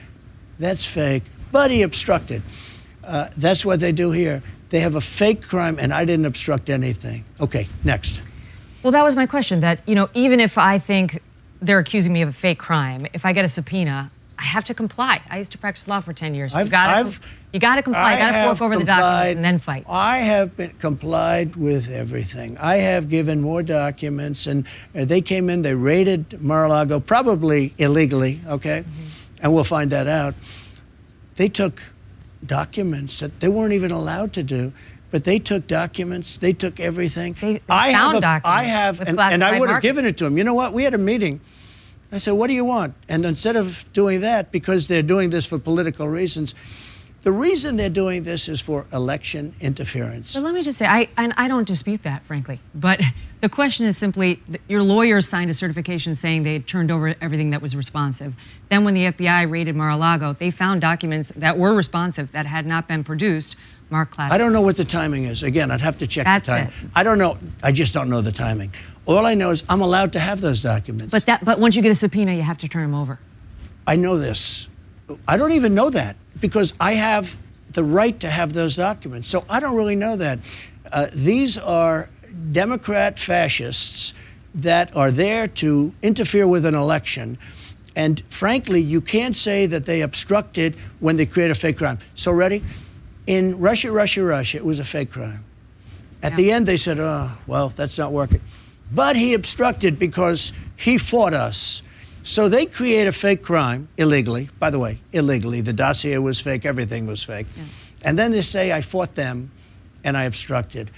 that's fake, but he obstructed. That's what they do here. They have a fake crime, and I didn't obstruct anything. Okay, next. Well, that was my question, that, even if I think they're accusing me of a fake crime, if I get a subpoena, I have to comply. I used to practice law for 10 years. You got to comply. You got to fork over the documents and then fight. I have complied with everything. I have given more documents, and they came in, they raided Mar-a-Lago, probably illegally, okay? And we'll find that out. They took documents that they weren't even allowed to do, but they took documents, they took everything. They found documents with and classified I would have markings. given it to them. You know what? We had a meeting. I said, what do you want? And instead of doing that, because they're doing this for political reasons, the reason they're doing this is for election interference. But let me just say, I don't dispute that, frankly. But the question is simply, your lawyers signed a certification saying they had turned over everything that was responsive. Then when the FBI raided Mar-a-Lago, they found documents that were responsive that had not been produced, marked classified. I don't know what the timing is. Again, I'd have to check That's the time. it. I don't know. I just don't know the timing. All I know is I'm allowed to have those documents. But once you get a subpoena, you have to turn them over. I know this. I don't even know that because I have the right to have those documents. So I don't really know that. These are Democrat fascists that are there to interfere with an election. And frankly, you can't say that they obstructed when they create a fake crime. So ready? In Russia, it was a fake crime. At the end, they said, oh, well, that's not working. But he obstructed because he fought us. So they create a fake crime illegally. By the way, illegally. The dossier was fake. Everything was fake. Yeah. And then they say, I fought them and I obstructed.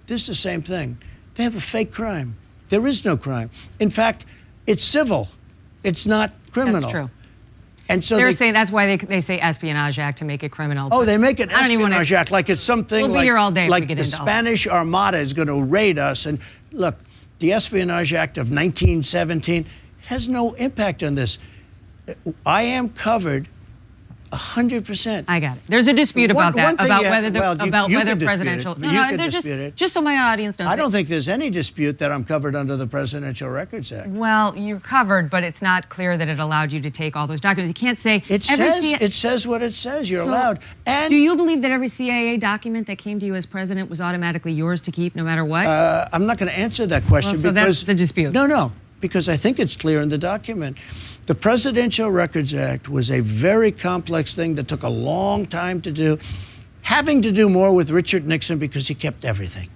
This is the same thing. They have a fake crime. There is no crime. In fact, it's civil. It's not criminal. That's true. And so they're saying that's why they say Espionage Act to make it criminal. Oh, they make it Espionage Act like it's something we'll be here all day if we like get the into Spanish Armada is going to raid us. And look, the Espionage Act of 1917 has no impact on this. I am covered 100%. I got it. There's a dispute about that, about whether you presidential. No, you can dispute it. Just so my audience knows. I don't think there's any dispute that I'm covered under the Presidential Records Act. Well, you're covered, but it's not clear that it allowed you to take all those documents. You can't say it says what it says. You're allowed. And do you believe that every CIA document that came to you as president was automatically yours to keep, no matter what? I'm not going to answer that question so because that's the dispute. No, because I think it's clear in the document. The Presidential Records Act was a very complex thing that took a long time to do. having to do more with Richard Nixon because he kept everything.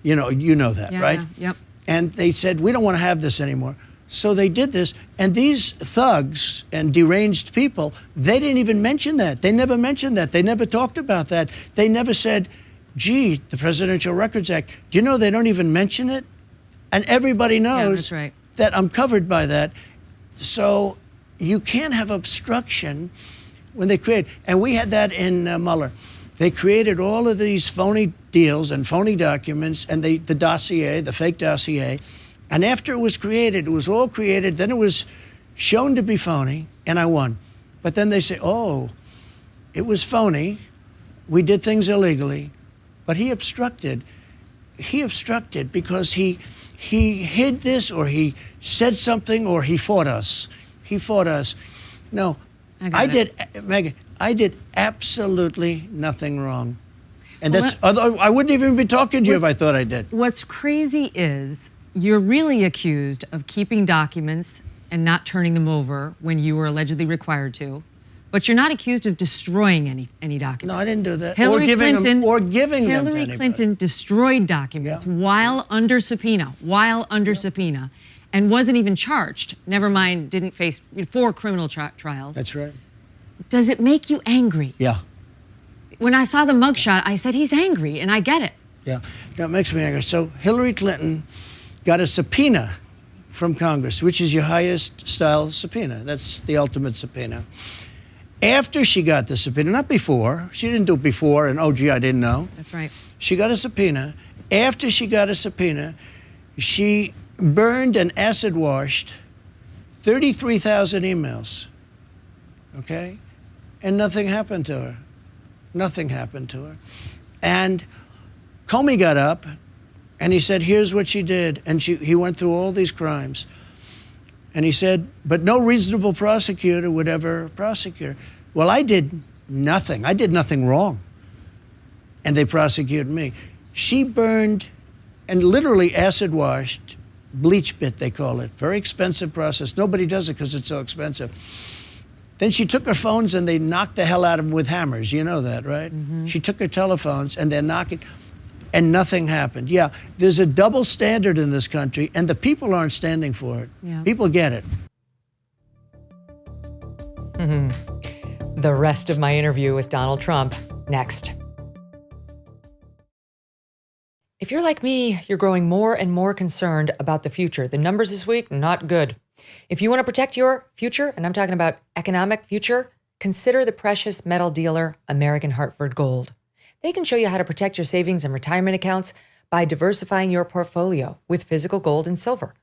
You know that, right? Yeah, yep. And they said, we don't want to have this anymore. So they did this. And these thugs and deranged people, they didn't even mention that. They never mentioned that. They never talked about that. They never said, gee, the Presidential Records Act. Do you know they don't even mention it? And everybody knows that I'm covered by that. So you can't have obstruction when they create. And we had that in Mueller. They created all of these phony deals and phony documents and the dossier, the fake dossier. And after it was created, it was all created, then it was shown to be phony, and I won. But then they say, oh, it was phony, we did things illegally, but he obstructed. He obstructed because he hid this, or he said something, or he fought us. He fought us. No, Megyn, I did absolutely nothing wrong. And I wouldn't even be talking to you if I thought I did. What's crazy is you're really accused of keeping documents and not turning them over when you were allegedly required to, but you're not accused of destroying any documents. No, I didn't do that. Hillary Clinton them to Hillary Clinton destroyed documents while under subpoena, and wasn't even charged. Never mind, didn't face 4 criminal trials. That's right. Does it make you angry? Yeah. When I saw the mugshot, I said, he's angry, and I get it. Yeah, it makes me angry. So Hillary Clinton got a subpoena from Congress, which is your highest style subpoena. That's the ultimate subpoena. After she got the subpoena, not before. She didn't do it before, and oh, gee, I didn't know. That's right. She got a subpoena. After she got a subpoena, she burned and acid-washed 33,000 emails, okay? And nothing happened to her. Nothing happened to her. And Comey got up, and he said, here's what she did. And he went through all these crimes. And he said, but no reasonable prosecutor would ever prosecute her. Well, I did nothing. I did nothing wrong. And they prosecuted me. She burned and literally acid-washed, bleach bit, they call it. Very expensive process. Nobody does it because it's so expensive. Then she took her phones and they knocked the hell out of them with hammers. You know that, right? Mm-hmm. She took her telephones and they're knocking. And nothing happened. Yeah, there's a double standard in this country, and the people aren't standing for it. Yeah. People get it. Mm-hmm. The rest of my interview with Donald Trump next. If you're like me, you're growing more and more concerned about the future. The numbers this week, not good. If you want to protect your future, and I'm talking about economic future, consider the precious metal dealer American Hartford Gold. They can show you how to protect your savings and retirement accounts by diversifying your portfolio with physical gold and silver.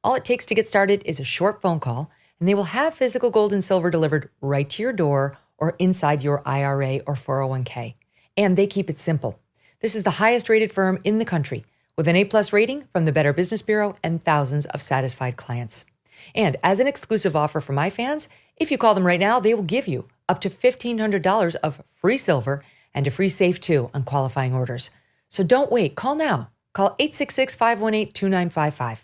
All it takes to get started is a short phone call, and they will have physical gold and silver delivered right to your door or inside your IRA or 401k. And they keep it simple. This is the highest rated firm in the country with an A+ rating from the Better Business Bureau and thousands of satisfied clients. And as an exclusive offer for my fans, if you call them right now, they will give you up to $1,500 of free silver and a free safe too on qualifying orders. So don't wait. Call now. Call 866-518-2955.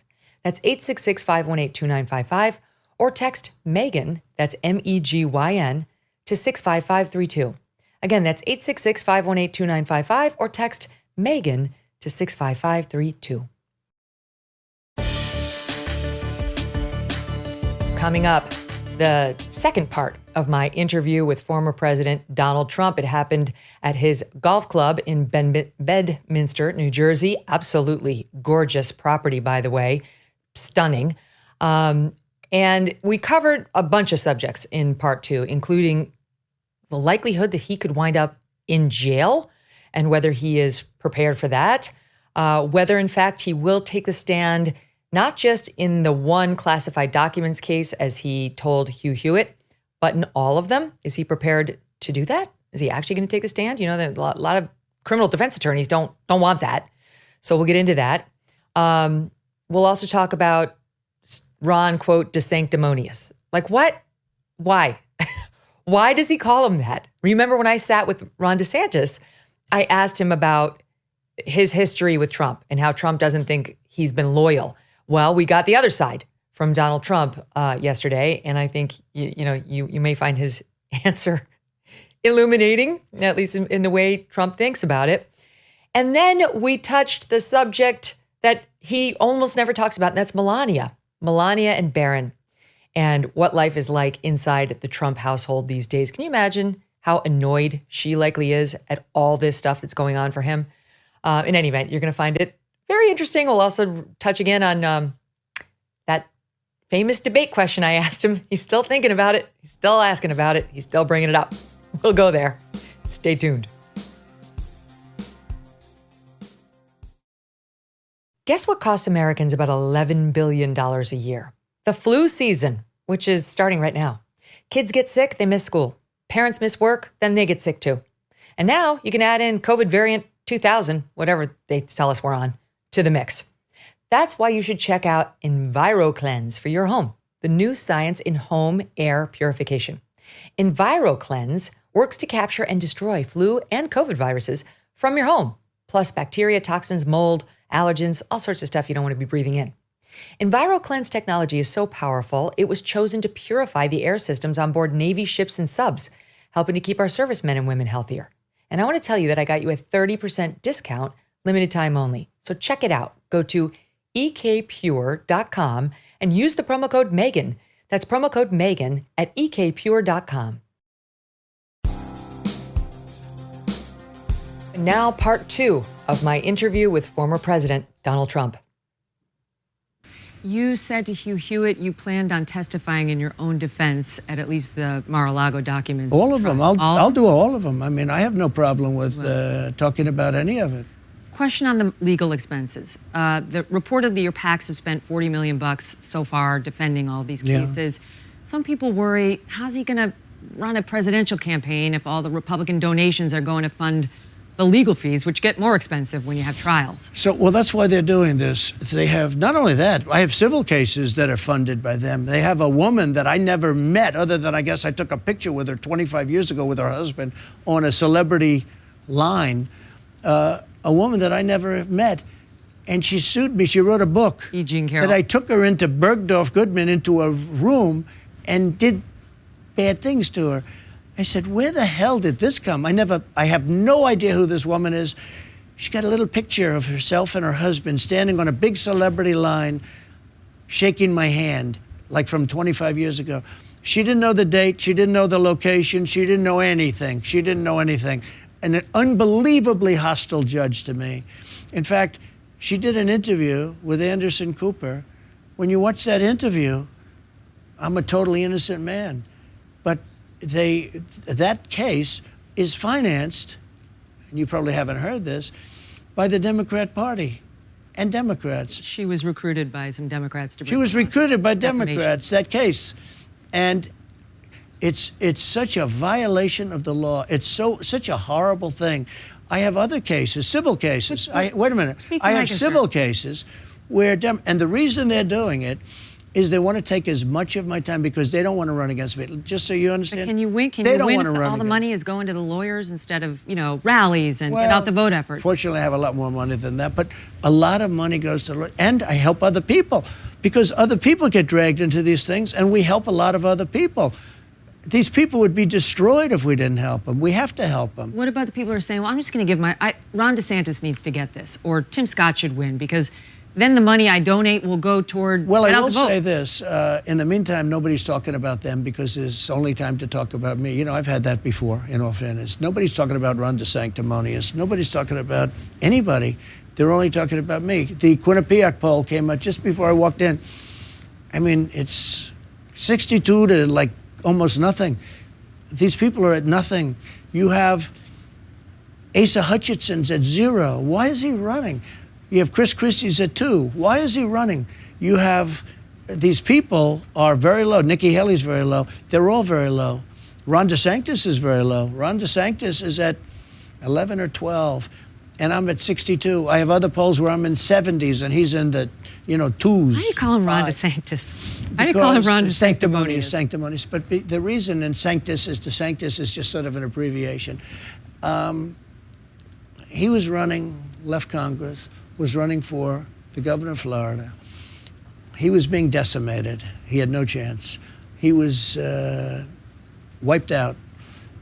That's 866-518-2955. Or text Megyn, that's MEGYN, to 65532. Again, that's 866-518-2955 or text Megyn to 65532. Coming up, the second part of my interview with former President Donald Trump. It happened at his golf club in Bedminster, New Jersey. Absolutely gorgeous property, by the way. Stunning. And we covered a bunch of subjects in part 2, including the likelihood that he could wind up in jail and whether he is prepared for that, whether, in fact, he will take the stand not just in the one classified documents case, as he told Hugh Hewitt, but in all of them. Is he prepared to do that? Is he actually going to take the stand? You know, a lot of criminal defense attorneys don't want that. So we'll get into that. We'll also talk about Ron, quote, DeSanctimonious. Like what? Why? Why does he call him that? Remember when I sat with Ron DeSantis, I asked him about his history with Trump and how Trump doesn't think he's been loyal. Well, we got the other side from Donald Trump yesterday, and I think you may find his answer illuminating, at least in the way Trump thinks about it. And then we touched the subject that he almost never talks about, and that's Melania and Barron, and what life is like inside the Trump household these days. Can you imagine how annoyed she likely is at all this stuff that's going on for him? In any event, you're going to find it very interesting. We'll also touch again on that famous debate question I asked him. He's still thinking about it. He's still asking about it. He's still bringing it up. We'll go there. Stay tuned. Guess what costs Americans about $11 billion a year? The flu season, which is starting right now. Kids get sick, they miss school. Parents miss work, then they get sick too. And now you can add in COVID variant 2000, whatever they tell us we're on, to the mix. That's why you should check out EnviroKlenz for your home, the new science in home air purification. EnviroKlenz works to capture and destroy flu and COVID viruses from your home, plus bacteria, toxins, mold, allergens, all sorts of stuff you don't want to be breathing in. EnviroKlenz technology is so powerful, it was chosen to purify the air systems on board Navy ships and subs, helping to keep our servicemen and women healthier. And I want to tell you that I got you a 30% discount, limited time only. So check it out. Go to ekpure.com and use the promo code Megan. That's promo code Megan at ekpure.com. And now part 2 of my interview with former President Donald Trump. You said to Hugh Hewitt you planned on testifying in your own defense at least the Mar-a-Lago documents. All of them. I'll do all of them. I mean, I have no problem with talking about any of it. Question on the legal expenses. Reportedly, your PACs have spent $40 million so far defending all these cases. Some people worry, how's he going to run a presidential campaign if all the Republican donations are going to fund the legal fees, which get more expensive when you have trials? So, well, that's why they're doing this. They have, not only that, I have civil cases that are funded by them. They have a woman that I never met, other than I guess I took a picture with her 25 years ago with her husband on a celebrity line, a woman that I never met. And she sued me. She wrote a book. E. Jean Carroll. That I took her into Bergdorf Goodman into a room and did bad things to her. I said, where the hell did this come? I have no idea who this woman is. She got a little picture of herself and her husband standing on a big celebrity line, shaking my hand, like from 25 years ago. She didn't know the date. She didn't know the location. She didn't know anything. She didn't know anything. And an unbelievably hostile judge to me. In fact, she did an interview with Anderson Cooper. When you watch that interview, I'm a totally innocent man. But that case is financed, and you probably haven't heard this, by the Democrat Party and Democrats. She was recruited by some Democrats to bring She was recruited by Democrats, defamation. that case. And it's such a violation of the law. It's such a horrible thing. I have other cases, civil cases. Wait a minute. I have civil cases where, and the reason they're doing it is they want to take as much of my time because they don't want to run against me. Just so you understand. But can you win? Can they you don't win want to if run all the against money is going to the lawyers instead of, rallies and get out the vote efforts? Fortunately, I have a lot more money than that. But a lot of money goes to, and I help other people because other people get dragged into these things, and we help a lot of other people. These people would be destroyed if we didn't help them. We have to help them. What about the people who are saying, well, I'm just going to give Ron DeSantis needs to get this, or Tim Scott should win because then the money I donate will go toward Well, get I out will the vote. say this. In the meantime, nobody's talking about them because there's only time to talk about me. I've had that before, in all fairness. Nobody's talking about Ron DeSanctimonious. Nobody's talking about anybody. They're only talking about me. The Quinnipiac poll came out just before I walked in. I mean, it's 62 to like almost nothing. These people are at nothing. You have Asa Hutchinson's at 0. Why is he running? You have Chris Christie's at 2. Why is he running? You have, these people are very low. Nikki Haley's very low. They're all very low. Ron DeSantis is very low. Ron DeSantis is at 11 or 12, and I'm at 62. I have other polls where I'm in 70s, and he's in the, 2s. Why do you call him Ron DeSantis? Why do you call him Ron DeSanctimonious? Sanctimonious. But the reason in DeSantis is just sort of an abbreviation. He was running, left Congress, was running for the governor of Florida. He was being decimated. He had no chance. He was wiped out.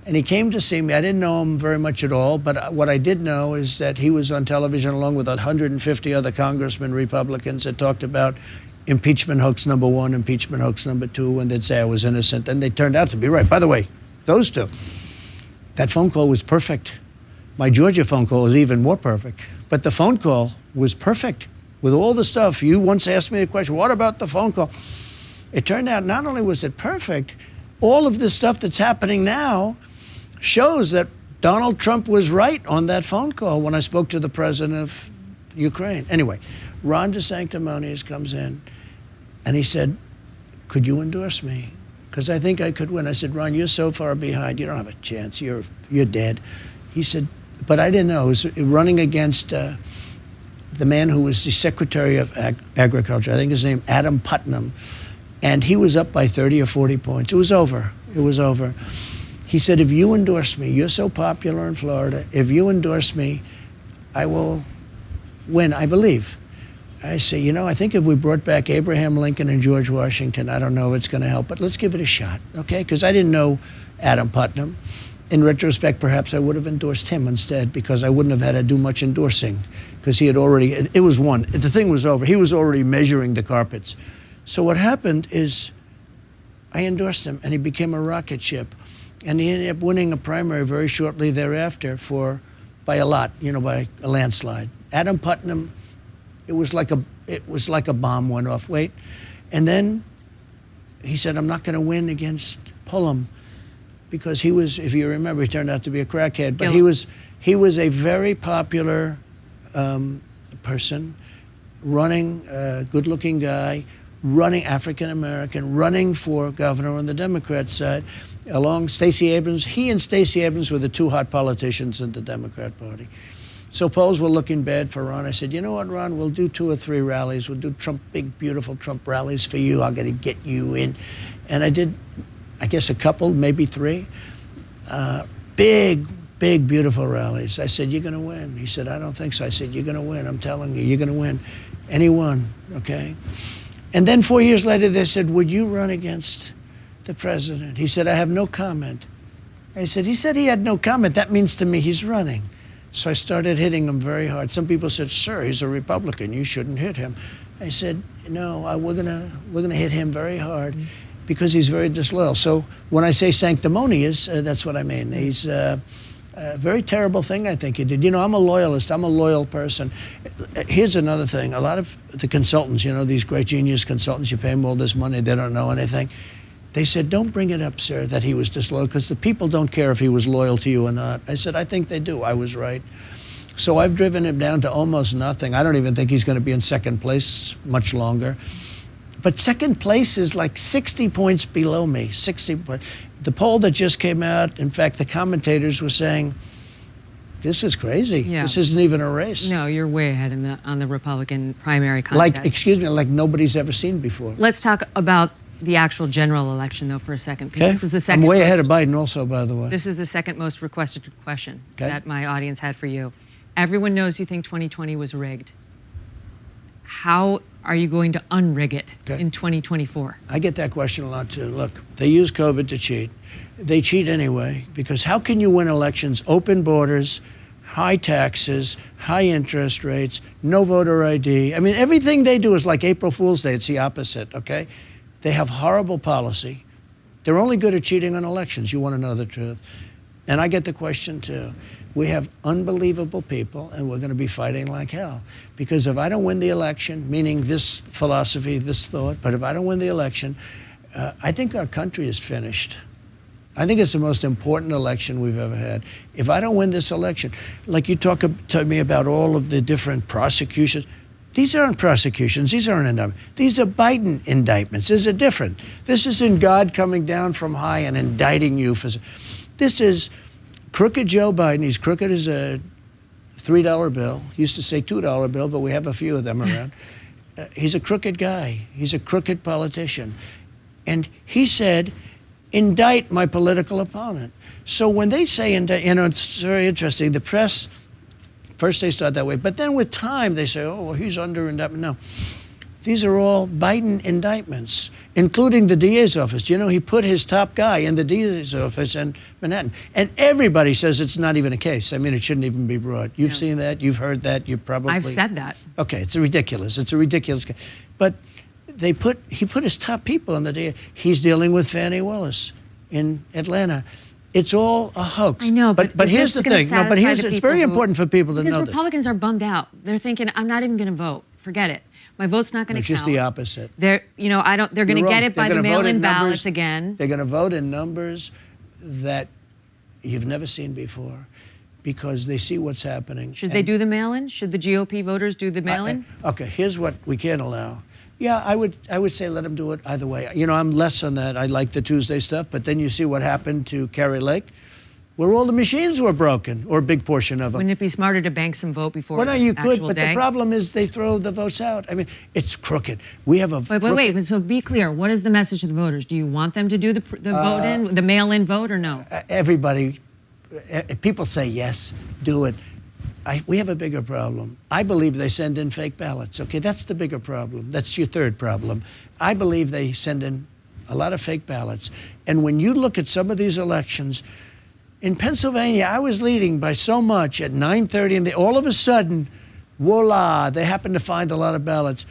And he came to see me. I didn't know him very much at all, but what I did know is that he was on television along with 150 other congressmen, Republicans, that talked about impeachment hoax number 1, impeachment hoax number 2, and they'd say I was innocent, and they turned out to be right. By the way, those two, that phone call was perfect. My Georgia phone call was even more perfect, but the phone call was perfect with all the stuff. You once asked me a question, what about the phone call? It turned out not only was it perfect, all of this stuff that's happening now shows that Donald Trump was right on that phone call when I spoke to the president of Ukraine. Anyway, Ron DeSanctimonious comes in and he said, could you endorse me? Because I think I could win. I said, Ron, you're so far behind, you don't have a chance, you're dead. He said, but I didn't know. He was running against the man who was the Secretary of Agriculture, I think his name, Adam Putnam, and he was up by 30 or 40 points. It was over. It was over. He said, if you endorse me, you're so popular in Florida, if you endorse me, I will win, I believe. I say, you know, I think if we brought back Abraham Lincoln and George Washington, I don't know if it's going to help, but let's give it a shot, okay? Because I didn't know Adam Putnam. In retrospect, perhaps I would have endorsed him instead because I wouldn't have had to do much endorsing because he had already, it was won. The thing was over. He was already measuring the carpets. So what happened is I endorsed him and he became a rocket ship. And he ended up winning a primary very shortly thereafter by a lot, you know, by a landslide. Adam Putnam, it was like a bomb went off. Wait. And then he said, I'm not going to win against Pullum because he was, if you remember, he turned out to be a crackhead, but he was a very popular person, running, good-looking guy, running African-American, running for governor on the Democrat side, along Stacey Abrams. He and Stacey Abrams were the two hot politicians in the Democrat Party. So polls were looking bad for Ron. I said, you know what, Ron, we'll do 2 or 3 rallies. We'll do big, beautiful Trump rallies for you. I'm going to get you in. And I did, I guess, a couple, maybe 3. Big, beautiful rallies. I said, you're going to win. He said, I don't think so. I said, you're going to win. I'm telling you, you're going to win. And he won, okay? And then 4 years later, they said, would you run against the president? He said, I have no comment. I said, he said he had no comment. That means to me he's running. So I started hitting him very hard. Some people said, sir, he's a Republican. You shouldn't hit him. I said, no, we're gonna hit him very hard because he's very disloyal. So when I say sanctimonious, that's what I mean. He's a very terrible thing I think he did. You know, I'm a loyalist. I'm a loyal person. Here's another thing. A lot of the consultants, you know, these great genius consultants, you pay them all this money, they don't know anything. They said, don't bring it up, sir, that he was disloyal, because the people don't care if he was loyal to you or not. I said, I think they do. I was right. So I've driven him down to almost nothing. I don't even think he's going to be in second place much longer. But second place is like 60 points below me, 60 points. The poll that just came out, in fact, the commentators were saying, this is crazy. Yeah. This isn't even a race. No, you're way ahead on the Republican primary contest. Like, excuse me, like nobody's ever seen before. Let's talk about the actual general election, though, for a second, because this is the second. I'm way ahead of Biden also, by the way. This is the second most requested question that my audience had for you. Everyone knows you think 2020 was rigged. How are you going to unrig it in 2024? I get that question a lot, too. Look, they use COVID to cheat. They cheat anyway, because how can you win elections? Open borders, high taxes, high interest rates, no voter ID. I mean, everything they do is like April Fool's Day. It's the opposite, okay? They have horrible policy. They're only good at cheating on elections. You want to know the truth. And I get the question, too. We have unbelievable people, and we're going to be fighting like hell. Because if I don't win the election, meaning this philosophy, this thought, but if I don't win the election, I think our country is finished. I think it's the most important election we've ever had. If I don't win this election, like you talk to me about all of the different prosecutions, these aren't prosecutions. These aren't indictments. These are Biden indictments. These are different. This isn't God coming down from high and indicting you for. This is crooked Joe Biden. He's crooked as a $3 bill. He used to say $2 bill, but we have a few of them around. He's a crooked guy. He's a crooked politician. And he said, indict my political opponent. So when they say indict, you know, it's very interesting. The press, first they start that way, but then with time they say, oh, well, he's under indictment. No. These are all Biden indictments, including the DA's office. You know, he put his top guy in the DA's office in Manhattan. And everybody says it's not even a case. I mean, it shouldn't even be brought. You've seen that. You've heard that. You probably... I've said that. Okay, it's ridiculous. It's a ridiculous case. But he put his top people in the DA. He's dealing with Fani Willis in Atlanta. It's all a hoax. I know, but here's the thing. No, but it's very important for people to know because this. Republicans are bummed out. They're thinking, I'm not even going to vote. Forget it. My vote's not going to count. It's just the opposite. They're going to get it by the mail-in ballots again. They're going to vote in numbers that you've never seen before because they see what's happening. Should they do the mail-in? Should the GOP voters do the mail-in? Okay, here's what we can't allow. Yeah, I would say let them do it either way. You know, I'm less on that. I like the Tuesday stuff, but then you see what happened to Kari Lake, where all the machines were broken, or a big portion of them. Wouldn't it be smarter to bank some vote before the actual could, but day? the problem is they throw the votes out. I mean, it's crooked. We have a Wait. So be clear. What is the message to the voters? Do you want them to do the vote-in, the mail-in vote, or no? Everybody, people say yes, do it. We have a bigger problem. I believe they send in fake ballots. Okay, that's the bigger problem. That's your third problem. I believe they send in a lot of fake ballots. And when you look at some of these elections, in Pennsylvania, I was leading by so much at 9:30, and all of a sudden, voila, they happen to find a lot of ballots.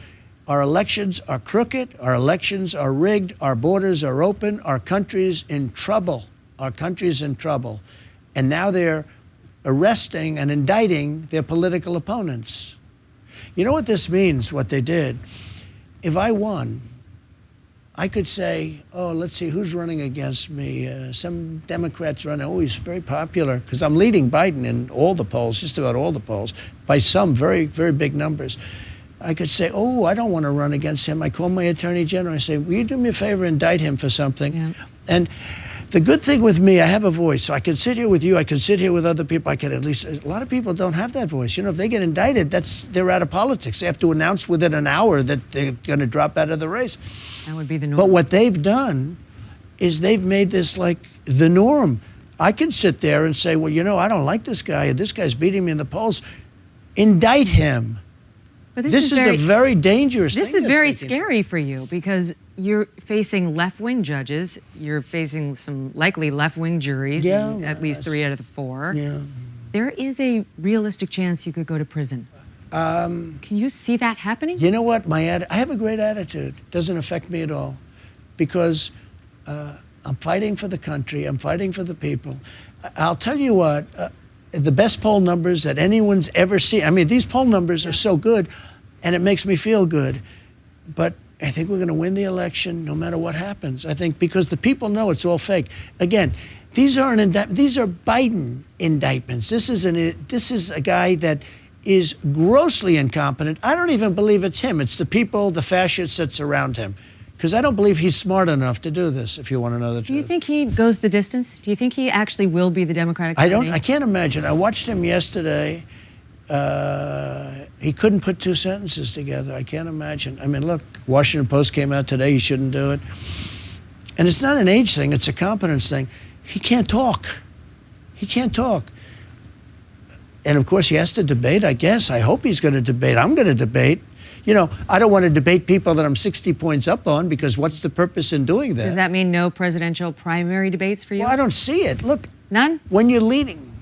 Our elections are crooked. Our elections are rigged. Our borders are open. Our country's in trouble. Our country's in trouble. And now they're arresting and indicting their political opponents. You know what this means, what they did? If I won, I could say, oh, let's see, who's running against me? Some Democrats running. Oh, he's very popular, because I'm leading Biden in all the polls, just about all the polls, by some very, very big numbers. I could say, oh, I don't want to run against him. I call my attorney general. I say, will you do me a favor, indict him for something? Yeah. And the good thing with me, I have a voice. So I can sit here with you. I can sit here with other people. I can at least, a lot of people don't have that voice. You know, if they get indicted, they're out of politics. They have to announce within an hour that they're going to drop out of the race. That would be the norm. But what they've done is they've made this like the norm. I can sit there and say, well, you know, I don't like this guy, and this guy's beating me in the polls. Indict him. But this is a very dangerous thing. This is very scary for you because you're facing left-wing judges. You're facing some likely left-wing juries, in at least 3 out of the 4. Yeah. There is a realistic chance you could go to prison. Can you see that happening? You know what? I have a great attitude. It doesn't affect me at all because I'm fighting for the country. I'm fighting for the people. I'll tell you what, the best poll numbers that anyone's ever seen. I mean, these poll numbers are so good, and it makes me feel good. But I think we're going to win the election no matter what happens. I think because the people know it's all fake. Again, these are Biden indictments. This is a guy that is grossly incompetent. I don't even believe it's him. It's the people, the fascists that surround him. Because I don't believe he's smart enough to do this, if you want to know the truth. Do you think he goes the distance? Do you think he actually will be the Democratic nominee? I can't imagine. I watched him yesterday. He couldn't put 2 sentences together. I can't imagine. I mean, look, Washington Post came out today. He shouldn't do it. And it's not an age thing. It's a competence thing. He can't talk. He can't talk. And, of course, he has to debate, I guess. I hope he's going to debate. I'm going to debate. You know, I don't want to debate people that I'm 60 points up on because what's the purpose in doing that? Does that mean no presidential primary debates for you? Well, I don't see it. Look. None? When you're leading,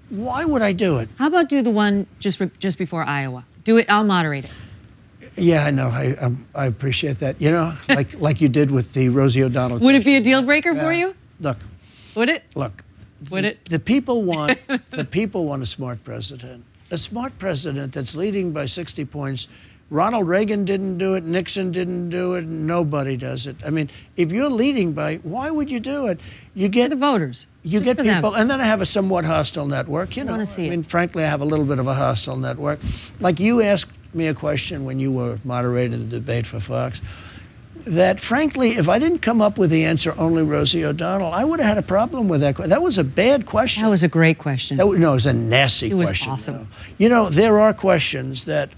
why would I do it? How about do the one just before Iowa? Do it. I'll moderate it. Yeah, I know. I appreciate that. You know, like you did with the Rosie O'Donnell. Would it be a deal breaker for you? Look. Would it? Look. Would it? The people want a smart president. A smart president that's leading by 60 points. Ronald Reagan didn't do it. Nixon didn't do it. Nobody does it. I mean, if you're leading by, why would you do it? You get for the voters. You get people, and then I have a somewhat hostile network. You know, I mean, frankly, I have a little bit of a hostile network. Like you asked me a question when you were moderating the debate for Fox. That frankly, if I didn't come up with the answer only Rosie O'Donnell, I would have had a problem with that. That was a bad question. That was a great question. No, it was a nasty question. It was awesome. You know, there are questions that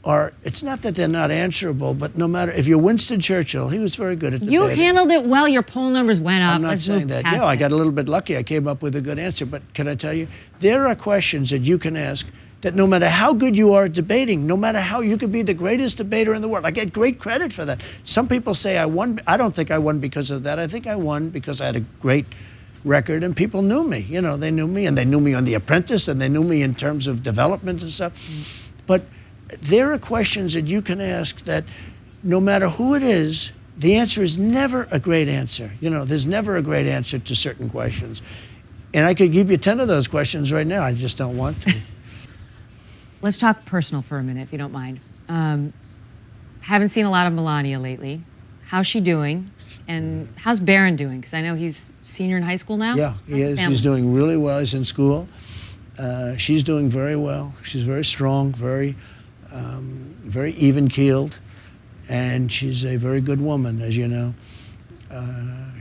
are, it's not that they're not answerable, but no matter, if you're Winston Churchill, he was very good at debating. You handled it well. Your poll numbers went up. I'm not saying that. Yeah, I got a little bit lucky. I came up with a good answer. But can I tell you, there are questions that you can ask that no matter how good you are at debating, no matter how you could be the greatest debater in the world, I get great credit for that. Some people say I won. I don't think I won because of that. I think I won because I had a great record and people knew me. You know, they knew me, and they knew me on The Apprentice, and they knew me in terms of development and stuff. But there are questions that you can ask that no matter who it is, the answer is never a great answer. You know, there's never a great answer to certain questions. And I could give you 10 of those questions right now. I just don't want to. Let's talk personal for a minute, if you don't mind. Haven't seen a lot of Melania lately. How's she doing? And how's Barron doing? Because I know he's senior in high school now. Yeah, he is. He's doing really well. He's in school. She's doing very well. She's very strong, very even-keeled, and she's a very good woman, as you know.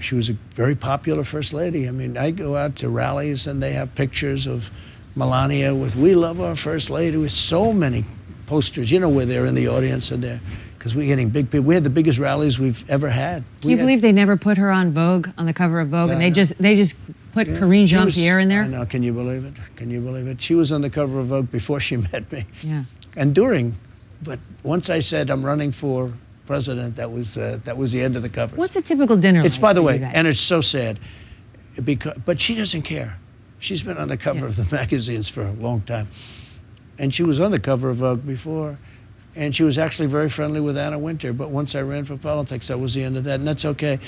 She was a very popular first lady. I mean, I go out to rallies and they have pictures of Melania with "We love our first lady" with so many posters. You know, where they're in the audience and they're, because we're getting big people. We had the biggest rallies we've ever had. Can you believe they never put her on Vogue, on the cover of Vogue, and they just put Karine Jean-Pierre in there? I know. Can you believe it? Can you believe it? She was on the cover of Vogue before she met me. Yeah. And during, but once I said I'm running for president, that was the end of the cover. What's a typical dinner? It's, like by the for way, you guys? and it's so sad, because but she doesn't care. She's been on the cover of the magazines for a long time, and she was on the cover of Vogue before, and she was actually very friendly with Anna Wintour. But once I ran for politics, that was the end of that, and that's okay.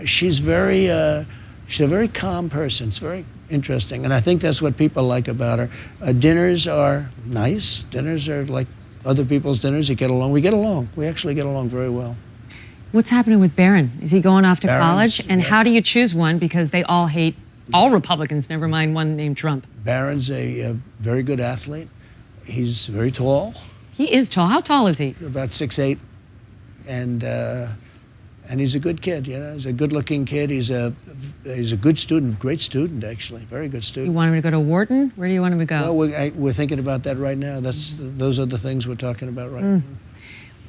She's a very calm person. It's very interesting, and I think that's what people like about her. Dinners are nice. Dinners are like other people's dinners. You get along. We get along. We actually get along very well. What's happening with Barron? Is he going off to Barron's, college? And yeah. how do you choose one? Because they all hate all Republicans, never mind one named Trump. Barron's a very good athlete. He's very tall. He is tall. How tall is he? About 6'8", and he's a good kid. You know, he's a good-looking kid. He's a good student, great student actually, very good You student. want him to go to Wharton? Where do you want him to go? Well, we're thinking about that right now. Those are the things we're talking about right now.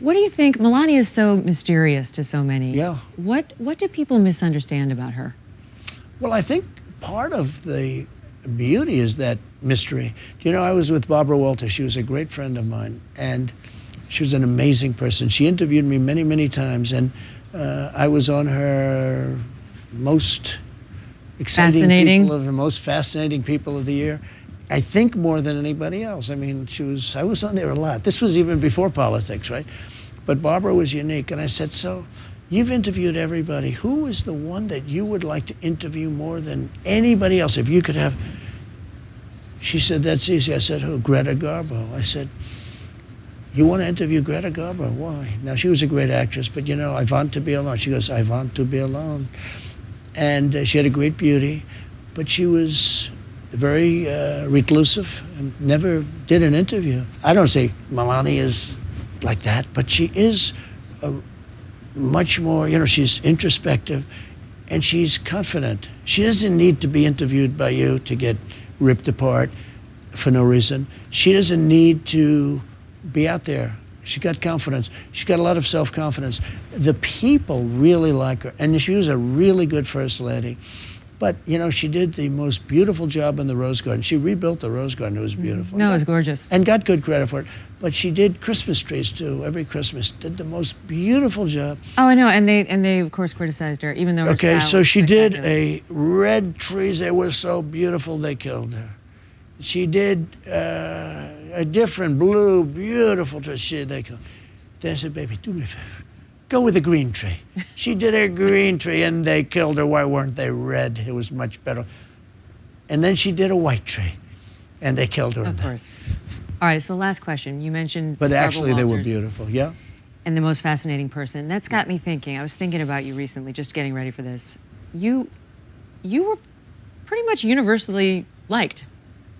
What do you think? Melania is so mysterious to so many. Yeah. What do people misunderstand about her? Well, I think part of the beauty is that mystery. You know, I was with Barbara Walters. She was a great friend of mine, and she was an amazing person. She interviewed me many, many times, and I was on her most exciting people of the most fascinating people of the year. I think more than anybody else. I mean, I was on there a lot. This was even before politics, right? But Barbara was unique, and I said, so you've interviewed everybody. Who is the one that you would like to interview more than anybody else if you could have? She said, that's easy. I said, who? Greta Garbo. I said, you want to interview Greta Garbo? Why? Now, she was a great actress, but you know, I want to be alone. She goes, I want to be alone. And she had a great beauty, but she was very reclusive and never did an interview. I don't say Melania is like that, but she is much more, you know, she's introspective and she's confident. She doesn't need to be interviewed by you to get ripped apart for no reason. She doesn't need to be out there. She's got confidence. She's got a lot of self-confidence. The people really like her, and she was a really good first lady. But, you know, she did the most beautiful job in the Rose Garden. She rebuilt the Rose Garden. It was beautiful. No, it was gorgeous. And got good credit for it. But she did Christmas trees, too. Every Christmas. Did the most beautiful job. Oh, I know. And they of course, criticized her, even though her Okay, style so was she did spectacular. red trees. They were so beautiful, they killed her. She did a different blue, beautiful tree. They killed her. Then I said, baby, do me a favor. Go with a green tree. She did a green tree, and they killed her. Why weren't they red? It was much better. And then she did a white tree, and they killed her. Of course. All right, so last question. You mentioned But Barbara actually, they were Walters beautiful, yeah? and the most fascinating person. That's got me thinking. I was thinking about you recently, just getting ready for this. You were pretty much universally liked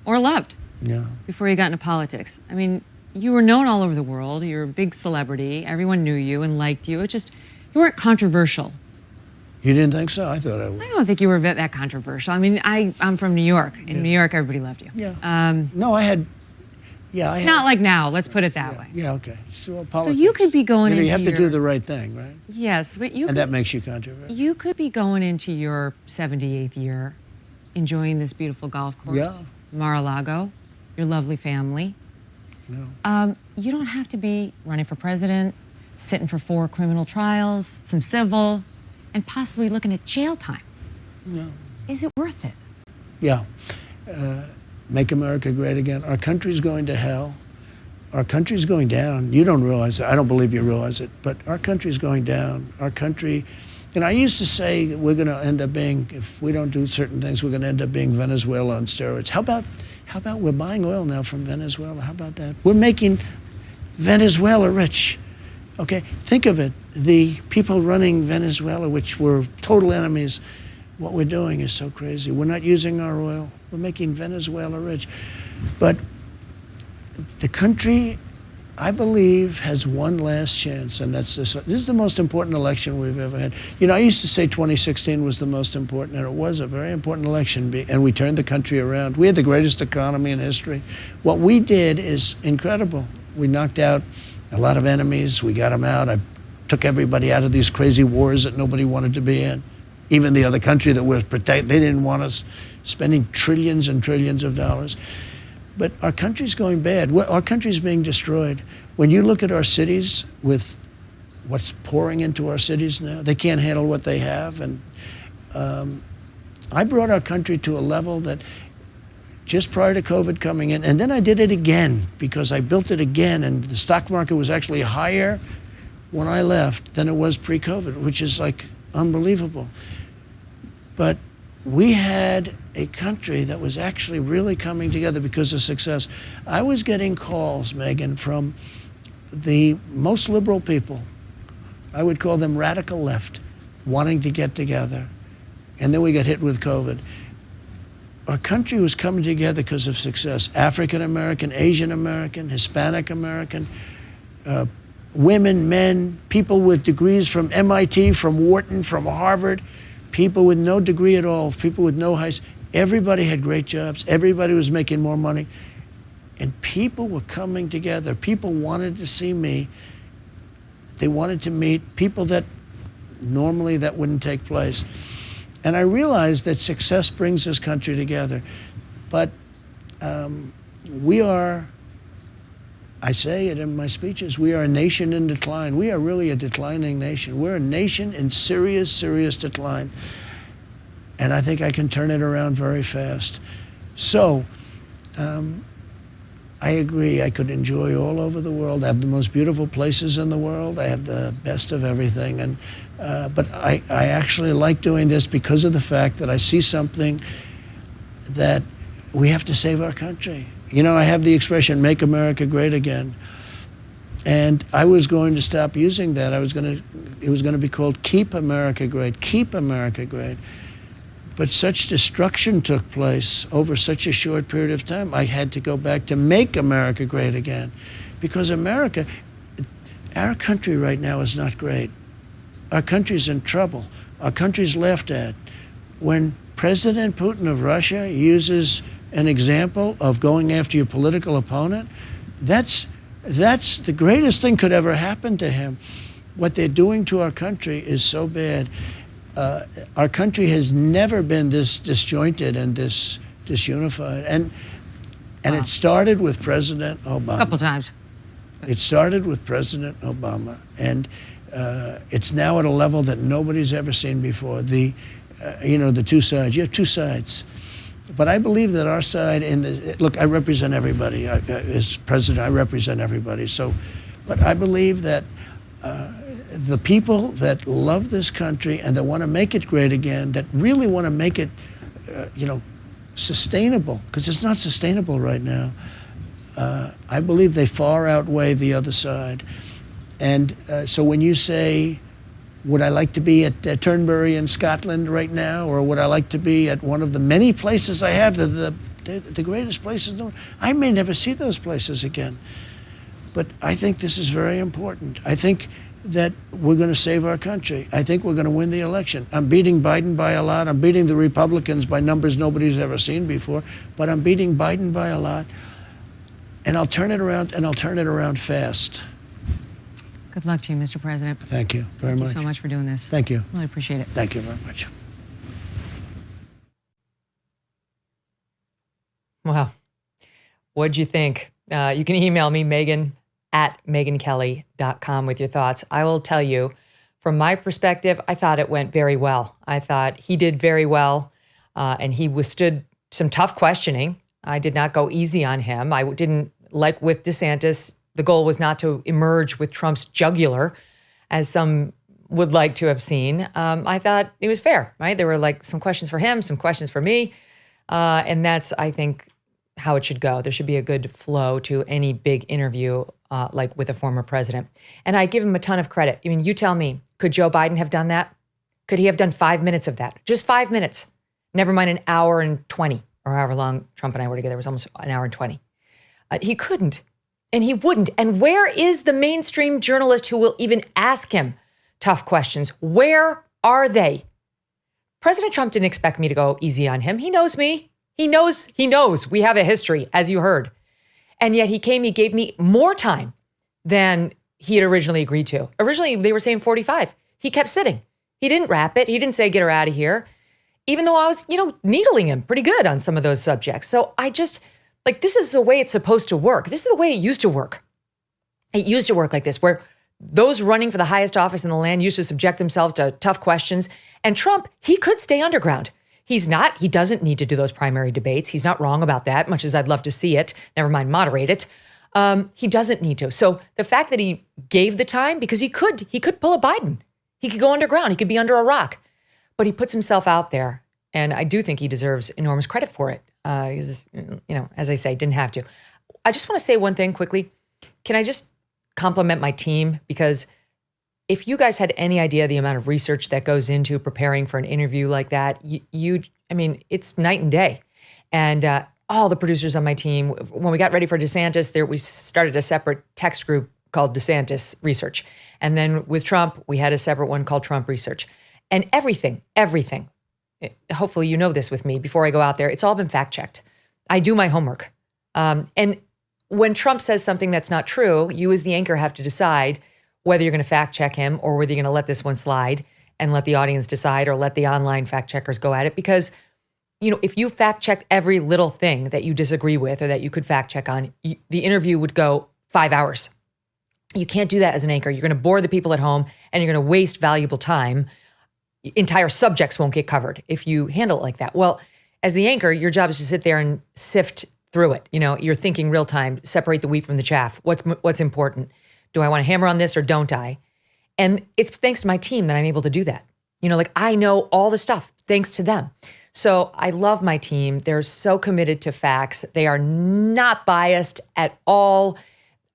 or loved Yeah. before you got into politics. I mean, you were known all over the world. You're a big celebrity. Everyone knew you and liked you. It just, you weren't controversial. You didn't think so? I thought I would. I don't think you were that controversial. I mean, I'm from New York. In New York, everybody loved you. Yeah. No, I had. Not like now. Let's put it that way. Yeah, okay. So, So you could be going you into have to do your- the right thing, right? Yes, but And that makes you controversial. you could be going into your 78th year, enjoying this beautiful golf course, Yeah. Mar-a-Lago. your lovely family. No. You don't have to be running for president, sitting for 4 criminal trials, some civil, and possibly looking at jail time. No. Is it worth it? Yeah. Make America great again. Our country's going to hell. Our country's going down. You don't realize it. I don't believe you realize it, but our country's going down. Our country, I used to say we're going to end up being, if we don't do certain things, we're going to end up being Venezuela on steroids. How about we're buying oil now from Venezuela? How about that? We're making Venezuela rich. Okay, think of it. The people running Venezuela, which were total enemies, what we're doing is so crazy. We're not using our oil. We're making Venezuela rich. But the country, I believe, has one last chance, and that's this. This is the most important election we've ever had. I used to say 2016 was the most important, and it was a very important election, and we turned the country around. We had the greatest economy in history. What we did is incredible. We knocked out a lot of enemies. We got them out. I took everybody out of these crazy wars that nobody wanted to be in. Even the other country that was protected, they didn't want us spending trillions and trillions of dollars. But our country's going bad. Our country's being destroyed. When you look at our cities with what's pouring into our cities now, they can't handle what they have. And I brought our country to a level that just prior to COVID coming in, and then I did it again because I built it again, and the stock market was actually higher when I left than it was pre-COVID, which is like unbelievable. But we had a country that was actually really coming together because of success. I was getting calls, Megyn, from the most liberal people. I would call them radical left, wanting to get together. And then we got hit with COVID. Our country was coming together because of success. African American, Asian American, Hispanic American, women, men, people with degrees from MIT, from Wharton, from Harvard, people with no degree at all, people with no high school. Everybody had great jobs. Everybody was making more money. And people were coming together. People wanted to see me. They wanted to meet people that normally that wouldn't take place. And I realized that success brings this country together. But we are, I say it in my speeches, we are a nation in decline. We are really a declining nation. We're a nation in serious, serious decline. And I think I can turn it around very fast. So, I agree. I could enjoy all over the world. I have the most beautiful places in the world. I have the best of everything. And but I actually like doing this because of the fact that I see something that we have to save our country. I have the expression, make America great again. And I was going to stop using that. It was going to be called Keep America Great, Keep America Great. But such destruction took place over such a short period of time, I had to go back to make America great again. Because America, our country right now is not great. Our country's in trouble. Our country's laughed at. When President Putin of Russia uses an example of going after your political opponent, that's the greatest thing could ever happen to him. What they're doing to our country is so bad. Our country has never been this disjointed and this disunified. And it started with President Obama. A couple times. It started with President Obama. And it's now at a level that nobody's ever seen before. The two sides. You have two sides. But I believe that our side, look, I represent everybody. As president, I represent everybody. But I believe that the people that love this country and that want to make it great again, that really want to make it, sustainable, because it's not sustainable right now. I believe they far outweigh the other side. And so when you say, would I like to be at Turnberry in Scotland right now, or would I like to be at one of the many places I have, the greatest places in the world? I may never see those places again. But I think this is very important. I think that we're going to save our country. I think we're going to win the election. I'm beating Biden by a lot. I'm beating the Republicans by numbers nobody's ever seen before. But I'm beating Biden by a lot. And I'll turn it around, and I'll turn it around fast. Good luck to you, Mr. President. Thank you very much. Thank you so much for doing this. Thank you. Really appreciate it. Thank you very much. Wow. What'd you think? You can email me, Megan@megankelly.com with your thoughts. I will tell you, from my perspective, I thought it went very well. I thought he did very well, and he withstood some tough questioning. I did not go easy on him. I didn't, like with DeSantis, the goal was not to emerge with Trump's jugular, as some would like to have seen. I thought it was fair, right? There were like some questions for him, some questions for me. And that's, I think, how it should go. There should be a good flow to any big interview, like with a former president. And I give him a ton of credit. I mean, you tell me, could Joe Biden have done that? Could he have done 5 minutes of that? Just 5 minutes. Never mind an hour and 20, or however long Trump and I were together. It was almost an hour and 20. He couldn't, and he wouldn't. And where is the mainstream journalist who will even ask him tough questions? Where are they? President Trump didn't expect me to go easy on him. He knows me. He knows we have a history, as you heard. And yet he gave me more time than he had originally agreed to. Originally, they were saying 45. He kept sitting. He didn't wrap it. He didn't say, get her out of here, even though I was, needling him pretty good on some of those subjects. So I just, this is the way it's supposed to work. This is the way it used to work. It used to work like this, where those running for the highest office in the land used to subject themselves to tough questions. And Trump, he could stay underground. He doesn't need to do those primary debates. He's not wrong about that, much as I'd love to see it, never mind moderate it. He doesn't need to. So the fact that he gave the time, because he could pull a Biden. He could go underground. He could be under a rock. But he puts himself out there. And I do think he deserves enormous credit for it. As I say, didn't have to. I just want to say one thing quickly. Can I just compliment my team? Because if you guys had any idea the amount of research that goes into preparing for an interview like that, it's night and day. And all the producers on my team, when we got ready for DeSantis, we started a separate text group called DeSantis Research. And then with Trump, we had a separate one called Trump Research. And everything, hopefully you know this with me, before I go out there, it's all been fact-checked. I do my homework. And when Trump says something that's not true, you as the anchor have to decide whether you're going to fact-check him or whether you're going to let this one slide and let the audience decide, or let the online fact-checkers go at it. Because, if you fact-checked every little thing that you disagree with or that you could fact-check on, the interview would go 5 hours. You can't do that as an anchor. You're going to bore the people at home and you're going to waste valuable time. Entire subjects won't get covered if you handle it like that. Well, as the anchor, your job is to sit there and sift through it. You're thinking real time, separate the wheat from the chaff. What's important? Do I want to hammer on this or don't I? And it's thanks to my team that I'm able to do that. I know all the stuff thanks to them. So I love my team. They're so committed to facts. They are not biased at all.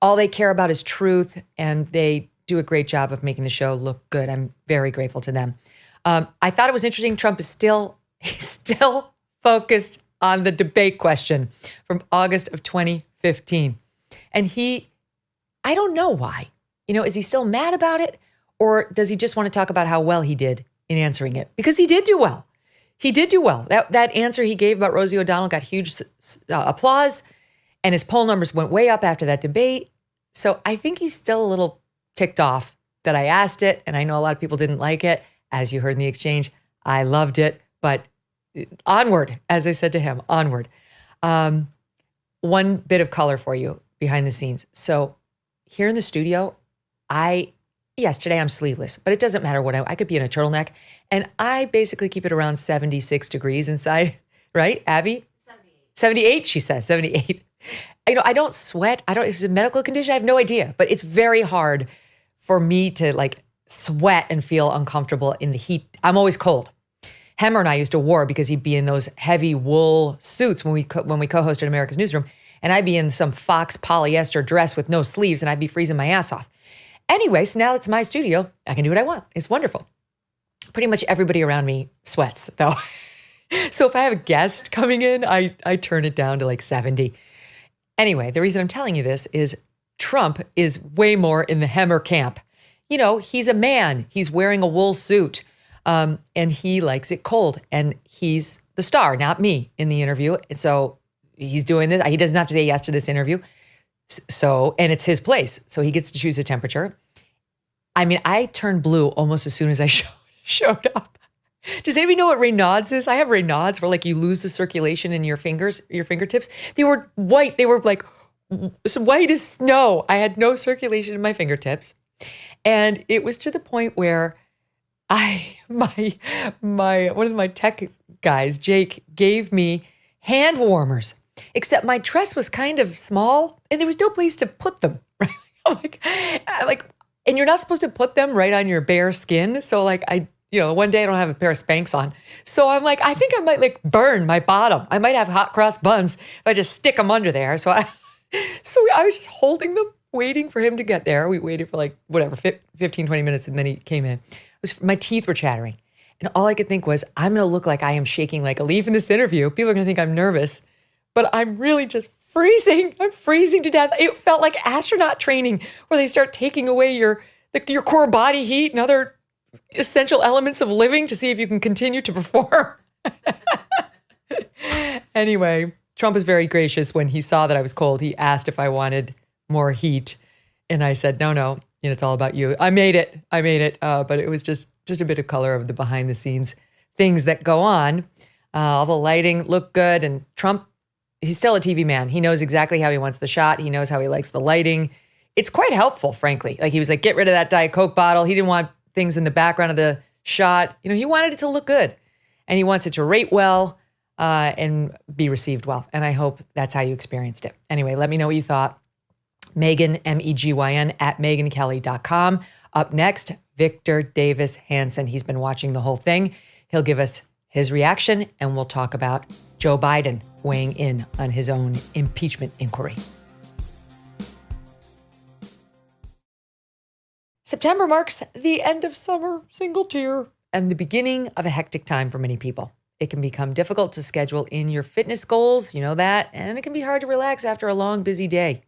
All they care about is truth, and they do a great job of making the show look good. I'm very grateful to them. I thought it was interesting. Trump is still focused on the debate question from August of 2015. And I don't know why. Is he still mad about it? Or does he just want to talk about how well he did in answering it? Because he did do well. He did do well. That answer he gave about Rosie O'Donnell got huge applause, and his poll numbers went way up after that debate. So I think he's still a little ticked off that I asked it, and I know a lot of people didn't like it. As you heard in the exchange, I loved it, but onward, as I said to him, onward. One bit of color for you behind the scenes. So here in the studio, today I'm sleeveless, but it doesn't matter what I could be in a turtleneck, and I basically keep it around 76 degrees inside, right, Abby? 78, she said, 78. I don't sweat. If it's a medical condition, I have no idea, but it's very hard for me to sweat and feel uncomfortable in the heat. I'm always cold. Hemmer and I used to war because he'd be in those heavy wool suits when we co-hosted America's Newsroom, and I'd be in some Fox polyester dress with no sleeves, and I'd be freezing my ass off. Anyway, so now it's my studio. I can do what I want. It's wonderful. Pretty much everybody around me sweats, though. So if I have a guest coming in, I turn it down to 70. Anyway, the reason I'm telling you this is Trump is way more in the Hemmer camp. He's a man. He's wearing a wool suit, and he likes it cold. And he's the star, not me, in the interview. And so he's doing this. He doesn't have to say yes to this interview. And it's his place. So he gets to choose the temperature. I turned blue almost as soon as I showed up. Does anybody know what Raynaud's is? I have Raynaud's where like you lose the circulation in your fingers, your fingertips. They were white. They were like white as snow. I had no circulation in my fingertips. And it was to the point where my one of my tech guys, Jake, gave me hand warmers, except my dress was kind of small and there was no place to put them. Right? I'm like, and you're not supposed to put them right on your bare skin. So like one day I don't have a pair of Spanx on. So I'm like, I think I might like burn my bottom. I might have hot cross buns if I just stick them under there. So I was just holding them, waiting for him to get there. We waited for like, 15, 20 minutes, and then he came in. My teeth were chattering. And all I could think was, I'm going to look like I am shaking like a leaf in this interview. People are going to think I'm nervous. But I'm really just freezing. I'm freezing to death. It felt like astronaut training where they start taking away your core body heat and other essential elements of living to see if you can continue to perform. Anyway, Trump was very gracious when he saw that I was cold. He asked if I wanted more heat. And I said, no, it's all about you. I made it. But it was just a bit of color of the behind the scenes things that go on. All the lighting looked good. And Trump, he's still a TV man. He knows exactly how he wants the shot. He knows how he likes the lighting. It's quite helpful, frankly. Like he was like, get rid of that Diet Coke bottle. He didn't want things in the background of the shot. He wanted it to look good, and he wants it to rate well and be received well. And I hope that's how you experienced it. Anyway, let me know what you thought. Megyn, MEGYN, at MegynKelly.com. Up next, Victor Davis Hanson. He's been watching the whole thing. He'll give us his reaction, and we'll talk about Joe Biden weighing in on his own impeachment inquiry. September marks the end of summer, single tier, and the beginning of a hectic time for many people. It can become difficult to schedule in your fitness goals, you know that, and it can be hard to relax after a long, busy day.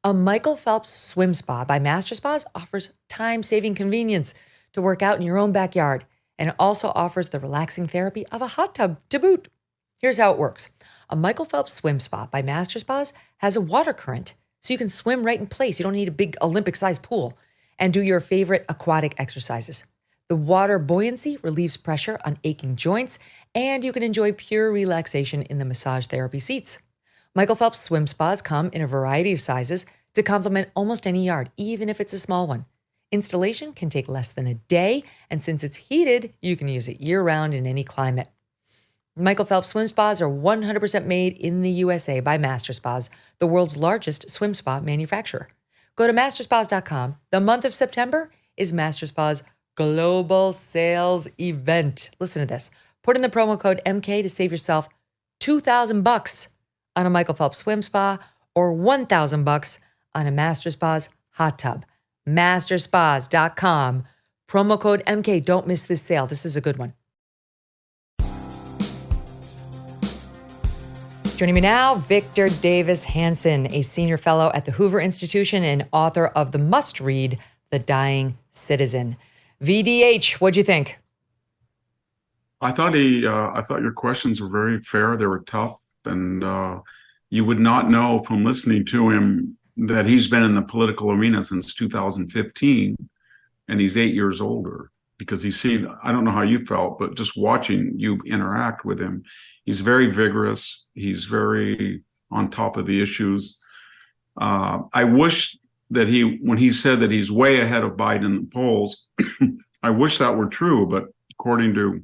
A Michael Phelps swim spa by Master Spas offers time-saving convenience to work out in your own backyard, and it also offers the relaxing therapy of a hot tub to boot. Here's how it works. A Michael Phelps swim spa by Master Spas has a water current, so you can swim right in place. You don't need a big Olympic-sized pool, and do your favorite aquatic exercises. The water buoyancy relieves pressure on aching joints, and you can enjoy pure relaxation in the massage therapy seats. Michael Phelps swim spas come in a variety of sizes to complement almost any yard, even if it's a small one. Installation can take less than a day, and since it's heated, you can use it year-round in any climate. Michael Phelps swim spas are 100% made in the USA by Master Spas, the world's largest swim spa manufacturer. Go to masterspas.com. The month of September is Master Spas Global Sales Event. Listen to this. Put in the promo code MK to save yourself $2,000 on a Michael Phelps swim spa or $1,000 on a Master Spas hot tub. Masterspas.com. Promo code MK. Don't miss this sale. This is a good one. Joining me now, Victor Davis Hanson, a senior fellow at the Hoover Institution and author of the must-read, The Dying Citizen. VDH, what'd you think? I thought your questions were very fair. They were tough, and you would not know from listening to him that he's been in the political arena since 2015, and he's 8 years older. Because he's seen, I don't know how you felt, but just watching you interact with him, he's very vigorous. He's very on top of the issues. I wish that when he said that he's way ahead of Biden in the polls, I wish that were true. But according to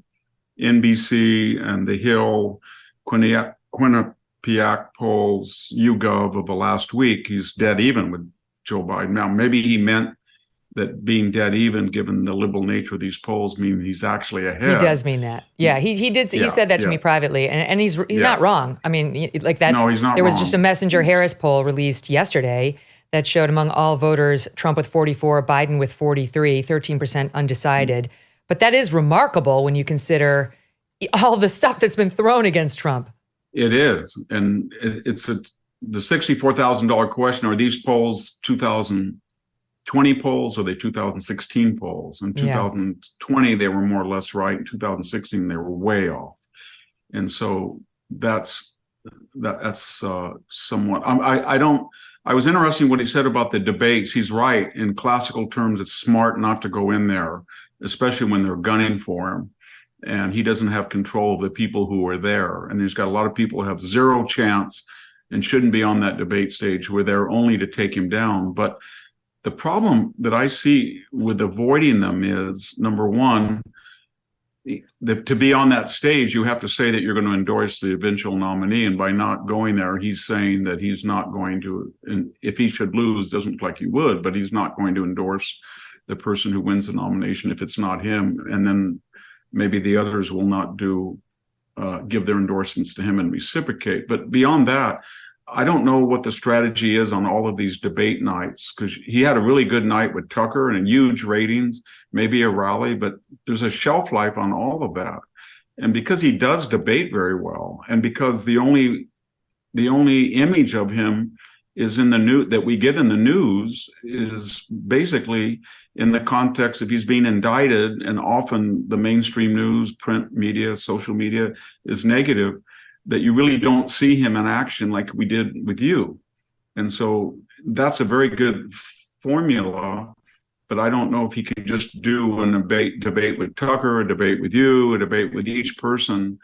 NBC and The Hill, Quinnipiac polls, YouGov of the last week, he's dead even with Joe Biden. Now, maybe he meant that being dead even, given the liberal nature of these polls, mean he's actually ahead. He does mean that. Yeah, he did. He said that to me privately, and he's not wrong. I mean, like that. No, he's not. There was just a Messenger Harris poll released yesterday that showed among all voters, Trump with 44, Biden with 43, 13% undecided. But that is remarkable when you consider all the stuff that's been thrown against Trump. It is, and it's the $64,000 question: are these polls 2020 polls or are they 2016 polls? In 2020, they were more or less right. In 2016, they were way off. And so that's somewhat. I was interested in what he said about the debates. He's right. In classical terms, it's smart not to go in there, especially when they're gunning for him. and he doesn't have control of the people who are there. And there's got a lot of people who have zero chance and shouldn't be on that debate stage, who are there only to take him down. But the problem that I see with avoiding them is, number one, to be on that stage, you have to say that you're going to endorse the eventual nominee. And by not going there, he's saying that he's not going to, and if he should lose, doesn't look like he would, but he's not going to endorse the person who wins the nomination if it's not him. And then maybe the others will not give their endorsements to him and reciprocate. But beyond that, I don't know what the strategy is on all of these debate nights, because he had a really good night with Tucker and huge ratings, maybe a rally, but there's a shelf life on all of that. And because he does debate very well, and because the only image of him is in the news that we get in the news is basically in the context of he's being indicted, and often the mainstream news, print media, social media is negative, that you really don't see him in action like we did with you. And so that's a very good formula, but I don't know if he can just do a debate with Tucker, a debate with you, a debate with each person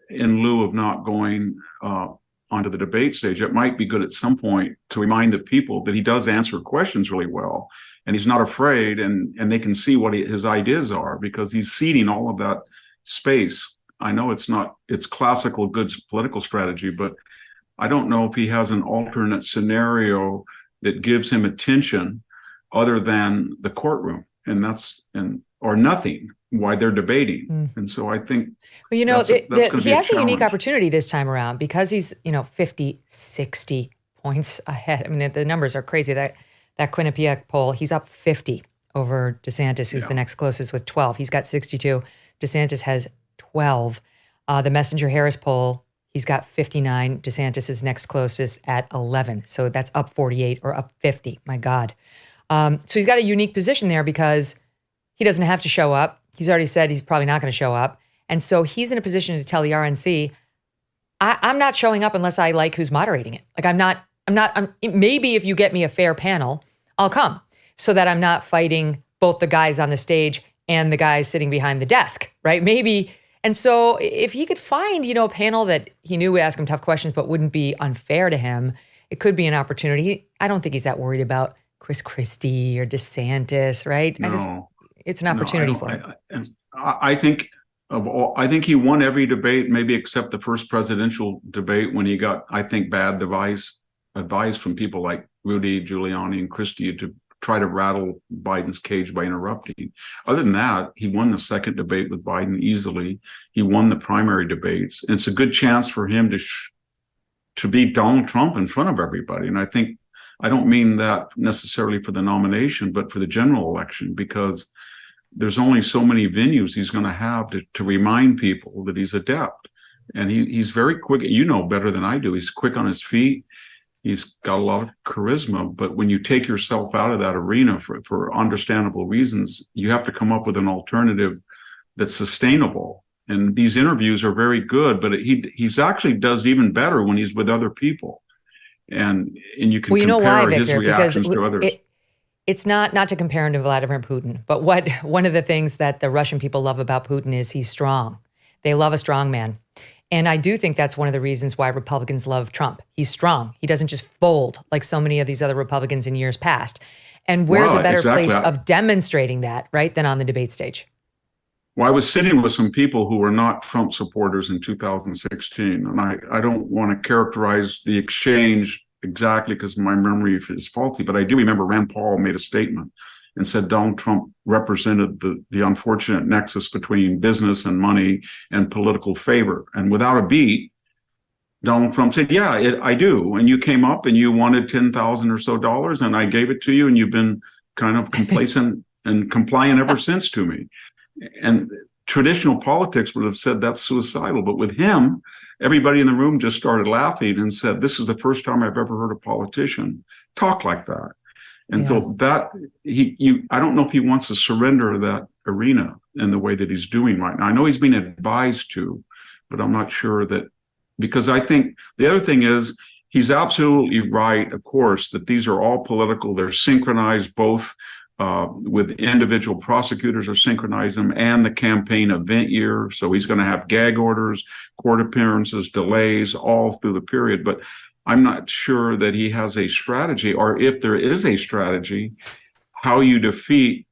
in lieu of not going onto the debate stage. It might be good at some point to remind the people that he does answer questions really well, and he's not afraid, and they can see what his ideas are, because he's ceding all of that space. I know it's classical good political strategy, but I don't know if he has an alternate scenario that gives him attention other than the courtroom, or nothing, why they're debating. And so I think, well, he has a unique opportunity this time around, because he's, 50, 60 points ahead. I mean, the numbers are crazy. That Quinnipiac poll, he's up 50 over DeSantis, who's the next closest with 12. He's got 62. DeSantis has 12. The Messenger Harris poll, he's got 59. DeSantis is next closest at 11. So that's up 48 or up 50. My God. So he's got a unique position there because he doesn't have to show up. He's already said he's probably not going to show up. And so he's in a position to tell the RNC, I'm not showing up unless I like who's moderating it. Like maybe if you get me a fair panel, I'll come, so that I'm not fighting both the guys on the stage and the guys sitting behind the desk, right? Maybe. And so if he could find, a panel that he knew would ask him tough questions but wouldn't be unfair to him, it could be an opportunity. I don't think he's that worried about Chris Christie or DeSantis, right? No, it's an opportunity for him. I think he won every debate, maybe except the first presidential debate, when he got, I think, bad advice from people like Rudy Giuliani and Christie to try to rattle Biden's cage by interrupting. Other than that, he won the second debate with Biden easily. He won the primary debates. And it's a good chance for him to beat Donald Trump in front of everybody. And I don't mean that necessarily for the nomination, but for the general election, because there's only so many venues he's going to have to remind people that he's adept. And he's very quick. Better than I do. He's quick on his feet. He's got a lot of charisma, but when you take yourself out of that arena for understandable reasons, you have to come up with an alternative that's sustainable. And these interviews are very good, but he's actually does even better when he's with other people. And you can compare why, his Victor? reactions to others. It's not to compare him to Vladimir Putin, but one of the things that the Russian people love about Putin is he's strong. They love a strong man. And I do think that's one of the reasons why Republicans love Trump. He's strong. He doesn't just fold like so many of these other Republicans in years past. And where's a better place of demonstrating that, right, than on the debate stage? Well, I was sitting with some people who were not Trump supporters in 2016, and I don't want to characterize the exchange exactly because my memory is faulty, but I do remember Rand Paul made a statement and said Donald Trump represented the unfortunate nexus between business and money and political favor. And without a beat, Donald Trump said, yeah, I do. And you came up and you wanted $10,000 or so, and I gave it to you, and you've been kind of complacent and compliant ever since to me. And traditional politics would have said that's suicidal. But with him, everybody in the room just started laughing and said, this is the first time I've ever heard a politician talk like that. And so I don't know if he wants to surrender that arena in the way that he's doing right now. I know he's being advised to, but I'm not sure that, because I think the other thing is he's absolutely right, of course, that these are all political. They're synchronized both with individual prosecutors are synchronizing them, and the campaign event year. So he's going to have gag orders, court appearances, delays all through the period. But I'm not sure that he has a strategy, or if there is a strategy, how you defeat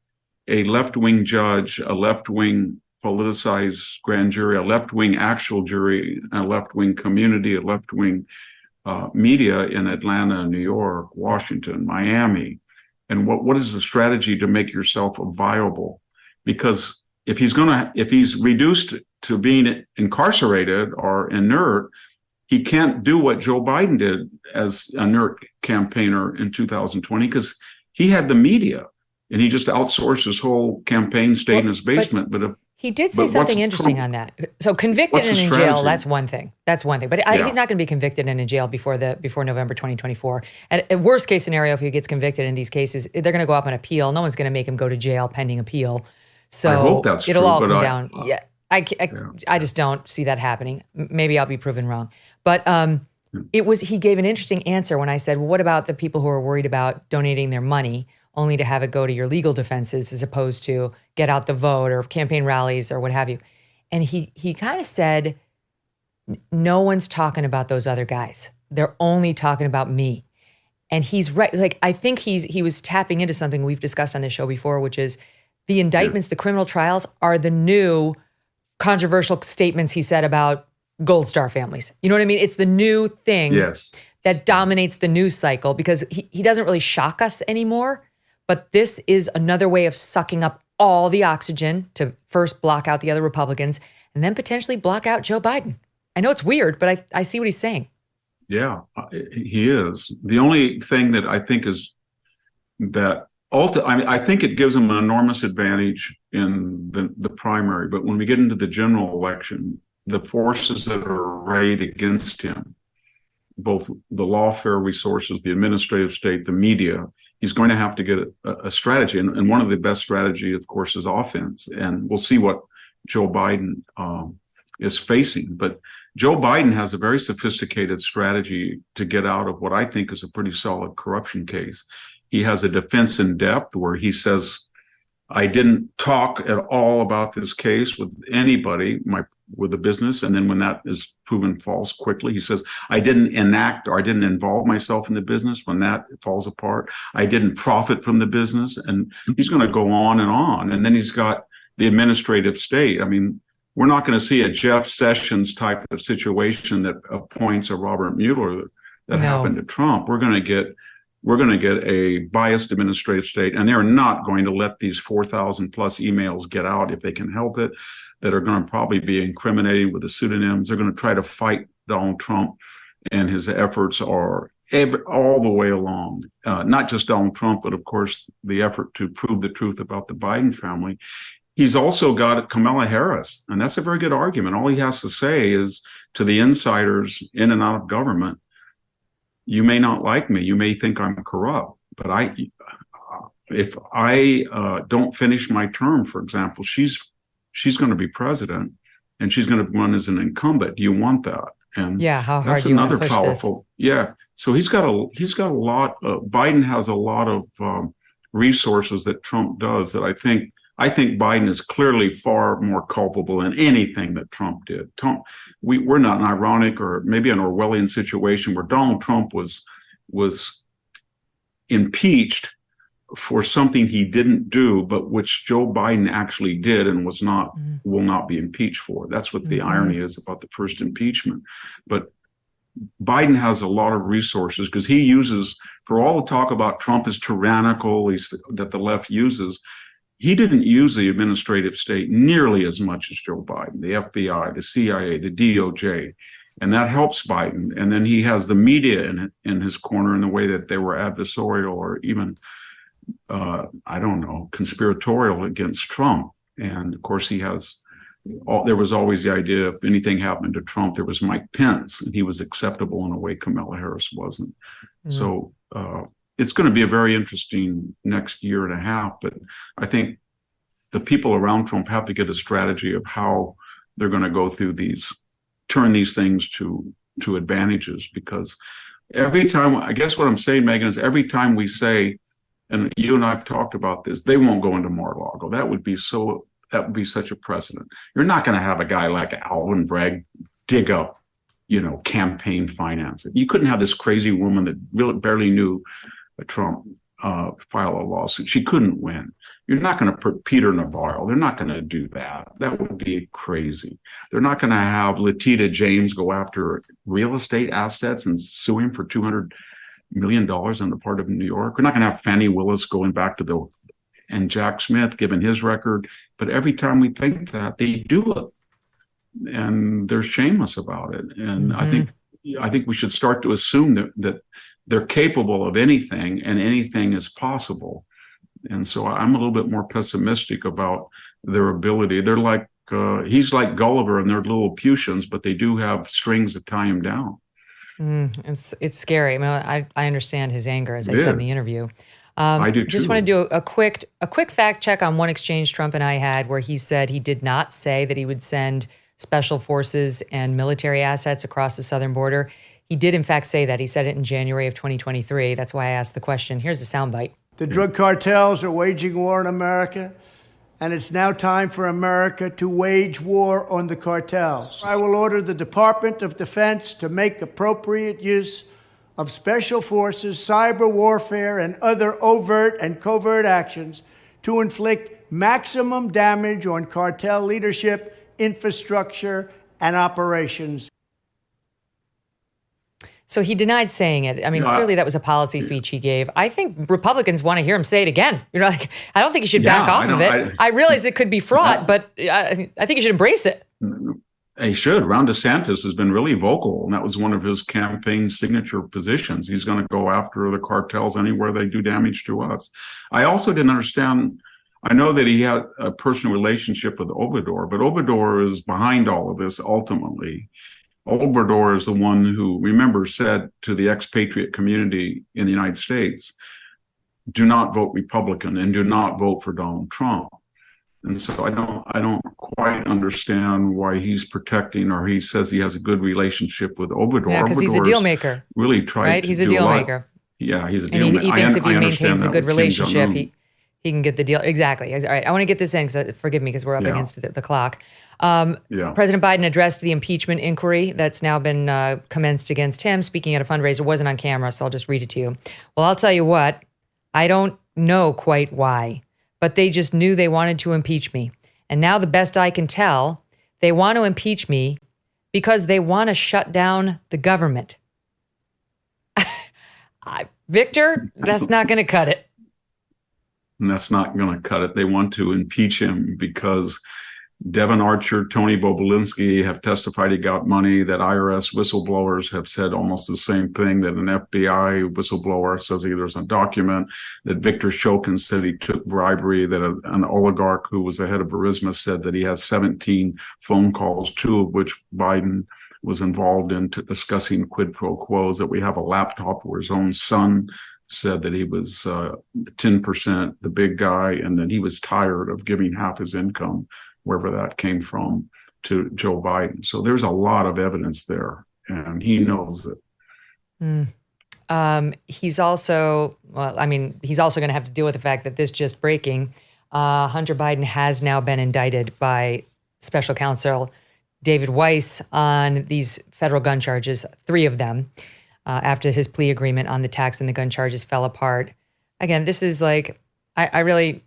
a left-wing judge, a left-wing politicized grand jury, a left-wing actual jury, a left-wing community, a left-wing media in Atlanta, New York, Washington, Miami. And what is the strategy to make yourself viable? Because if he's reduced to being incarcerated or inert, he can't do what Joe Biden did as an inert campaigner in 2020, because he had the media and he just outsourced his whole campaign, stayed in his basement. He did say something interesting on that. So convicted and in jail, that's one thing. That's one thing. But he's not going to be convicted and in jail before November 2024. At worst case scenario, if he gets convicted in these cases, they're going to go up on appeal. No one's going to make him go to jail pending appeal. So I hope that's it'll true, all come down. Yeah, I just don't see that happening. Maybe I'll be proven wrong. But he gave an interesting answer when I said, well, what about the people who are worried about donating their money only to have it go to your legal defenses as opposed to get out the vote or campaign rallies or what have you? And he kind of said, no one's talking about those other guys. They're only talking about me. And he's right. Like, I think he was tapping into something we've discussed on this show before, which is the indictments, the criminal trials are the new controversial statements he said about Gold Star families. You know what I mean? It's the new thing that dominates the news cycle, because he doesn't really shock us anymore. But this is another way of sucking up all the oxygen to first block out the other Republicans and then potentially block out Joe Biden. I know it's weird, but I see what he's saying. Yeah, he is. The only thing that I think is that I think it gives him an enormous advantage in the primary. But when we get into the general election, the forces that are arrayed against him, both the lawfare resources, the administrative state, the media, he's going to have to get a strategy. And one of the best strategy, of course, is offense. And we'll see what Joe Biden is facing. But Joe Biden has a very sophisticated strategy to get out of what I think is a pretty solid corruption case. He has a defense in depth where he says, I didn't talk at all about this case with anybody, with the business. And then when that is proven false quickly, he says, I didn't enact or I didn't involve myself in the business. When that falls apart, I didn't profit from the business. And he's going to go on. And then he's got the administrative state. I mean, we're not going to see a Jeff Sessions type of situation that appoints a Robert Mueller that happened to Trump. We're going to get a biased administrative state, and they're not going to let these 4,000 plus emails get out if they can help it, that are going to probably be incriminating with the pseudonyms. They're going to try to fight Donald Trump, and his efforts are all the way along. Not just Donald Trump, but of course the effort to prove the truth about the Biden family. He's also got Kamala Harris, and that's a very good argument. All he has to say is to the insiders in and out of government, you may not like me, you may think I'm corrupt, but if I don't finish my term, for example, she's going to be president and she's going to run as an incumbent. Do you want that? And how hard that's do you another want to push powerful. This? Yeah. So he's got a lot. Biden has a lot of resources that Trump does that I think Biden is clearly far more culpable in anything that Trump did. We're not an ironic or maybe an Orwellian situation where Donald Trump was impeached for something he didn't do, but which Joe Biden actually did and will not be impeached for. That's what the irony is about the first impeachment. But Biden has a lot of resources because he uses, for all the talk about Trump is tyrannical, that the left uses, he didn't use the administrative state nearly as much as Joe Biden, the FBI, the CIA, the DOJ, and that helps Biden. And then he has the media in his corner in the way that they were adversarial or even, conspiratorial against Trump. And of course, there was always the idea if anything happened to Trump, there was Mike Pence, and he was acceptable in a way Kamala Harris wasn't. So, it's going to be a very interesting next year and a half, but I think the people around Trump have to get a strategy of how they're going to go through turn these things to advantages, because every time, I guess what I'm saying, Megan, is every time we say and you and I've talked about this, they won't go into Mar-a-Lago. That would be such a precedent. You're not going to have a guy like Alvin Bragg dig up, campaign finance. You couldn't have this crazy woman that really barely knew Trump file a lawsuit. She couldn't win. You're not going to put Peter Navarro. They're not going to do that. That would be crazy. They're not going to have Letitia James go after real estate assets and sue him for $200 million on the part of New York. We're not going to have Fannie Willis going back to and Jack Smith, given his record. But every time we think that, they do it, and they're shameless about it. And I think we should start to assume that they're capable of anything, and anything is possible. And so I'm a little bit more pessimistic about their ability. They're like he's like Gulliver and their Lilliputians, but they do have strings that tie him down. It's scary. I mean, I understand his anger, as I said in the interview. I do too. Just want to do a quick fact check on one exchange Trump and I had, where he said he did not say that he would send special forces and military assets across the southern border. He did, in fact, say that. He said it in January of 2023. That's why I asked the question. Here's a soundbite. The drug cartels are waging war in America, and it's now time for America to wage war on the cartels. I will order the Department of Defense to make appropriate use of special forces, cyber warfare, and other overt and covert actions to inflict maximum damage on cartel leadership, infrastructure, and operations. So he denied saying it. I mean, clearly that was a policy speech he gave. I think Republicans want to hear him say it again. I don't think he should back off of it. I realize it could be fraught, but I think he should embrace it. He should. Ron DeSantis has been really vocal, and that was one of his campaign signature positions. He's going to go after the cartels anywhere they do damage to us. I also didn't understand. I know that he had a personal relationship with Obrador, but Obrador is behind all of this ultimately. Obrador is the one who, remember, said to the expatriate community in the United States, do not vote Republican and do not vote for Donald Trump. And so I don't quite understand why he's protecting, or he says he has a good relationship with Obrador. Yeah, because he's a deal maker. Really tried right? to He's a deal maker. Yeah, he's a deal maker. He thinks if he maintains a good relationship, he can get the deal. Exactly. All right. I want to get this in, forgive me, because we're up against the clock. President Biden addressed the impeachment inquiry that's now been commenced against him, speaking at a fundraiser. It wasn't on camera, so I'll just read it to you. Well, I'll tell you what, I don't know quite why, but they just knew they wanted to impeach me. And now the best I can tell, they want to impeach me because they want to shut down the government. Victor, that's not going to cut it. And that's not going to cut it. They want to impeach him because Devin Archer, Tony Bobulinski have testified he got money, that IRS whistleblowers have said almost the same thing, that an FBI whistleblower says there's a document, that Victor Shokin said he took bribery, that an oligarch who was the head of Burisma said that he has 17 phone calls, 2 of which Biden was involved in discussing quid pro quos, that we have a laptop where his own son said that he was 10% the big guy, and that he was tired of giving half his income, wherever that came from, to Joe Biden. So there's a lot of evidence there, and he knows it. He's also, he's also going to have to deal with the fact that this just breaking, Hunter Biden has now been indicted by special counsel David Weiss on these federal gun charges, 3 of them, after his plea agreement on the tax and the gun charges fell apart. Again, this is like, I really...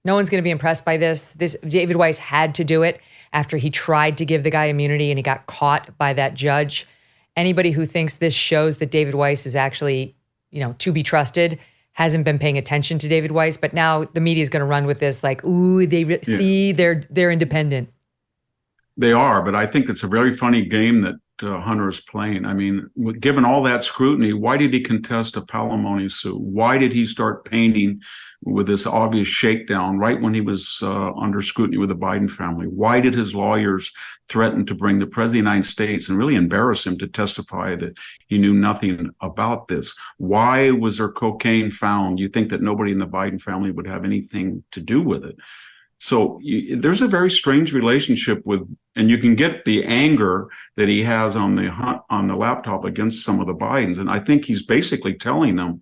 No one's going to be impressed by this. David Weiss had to do it after he tried to give the guy immunity and he got caught by that judge. Anybody who thinks this shows that David Weiss is actually, to be trusted, hasn't been paying attention to David Weiss. But now the media is going to run with this like, ooh, see, they're independent. They are, but I think it's a very funny game that Hunter is playing. I mean, given all that scrutiny, why did he contest a palimony suit? Why did he start painting with this obvious shakedown right when he was under scrutiny with the Biden family? Why did his lawyers threaten to bring the president of the United States and really embarrass him to testify that he knew nothing about this? Why was there cocaine found? You think that nobody in the Biden family would have anything to do with it? So there's a very strange relationship with, and you can get the anger that he has on the laptop against some of the Bidens. And I think he's basically telling them,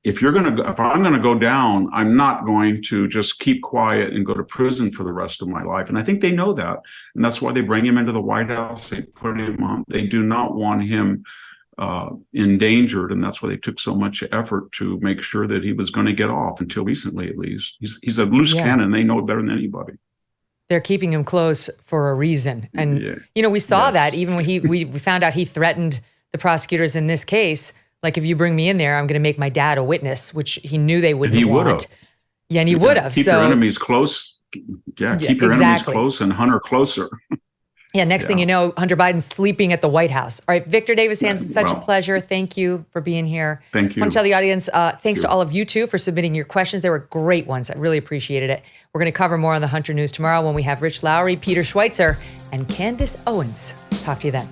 if I'm going to go down, I'm not going to just keep quiet and go to prison for the rest of my life. And I think they know that. And that's why they bring him into the White House. They put him on. They do not want him endangered. And that's why they took so much effort to make sure that he was going to get off, until recently, at least. He's a loose cannon. They know it better than anybody. They're keeping him close for a reason. And, we saw that even when we found out he threatened the prosecutors in this case. Like, if you bring me in there, I'm going to make my dad a witness, which he knew they wouldn't want. Yeah, and he would have. Keep your enemies close. Yeah, keep your enemies close and Hunter closer. Yeah, next thing you know, Hunter Biden's sleeping at the White House. All right, Victor Davis Hanson, such a pleasure. Thank you for being here. Thank you. I want to tell the audience, thanks to all of you too for submitting your questions. They were great ones. I really appreciated it. We're going to cover more on the Hunter News tomorrow when we have Rich Lowry, Peter Schweitzer, and Candace Owens. Talk to you then.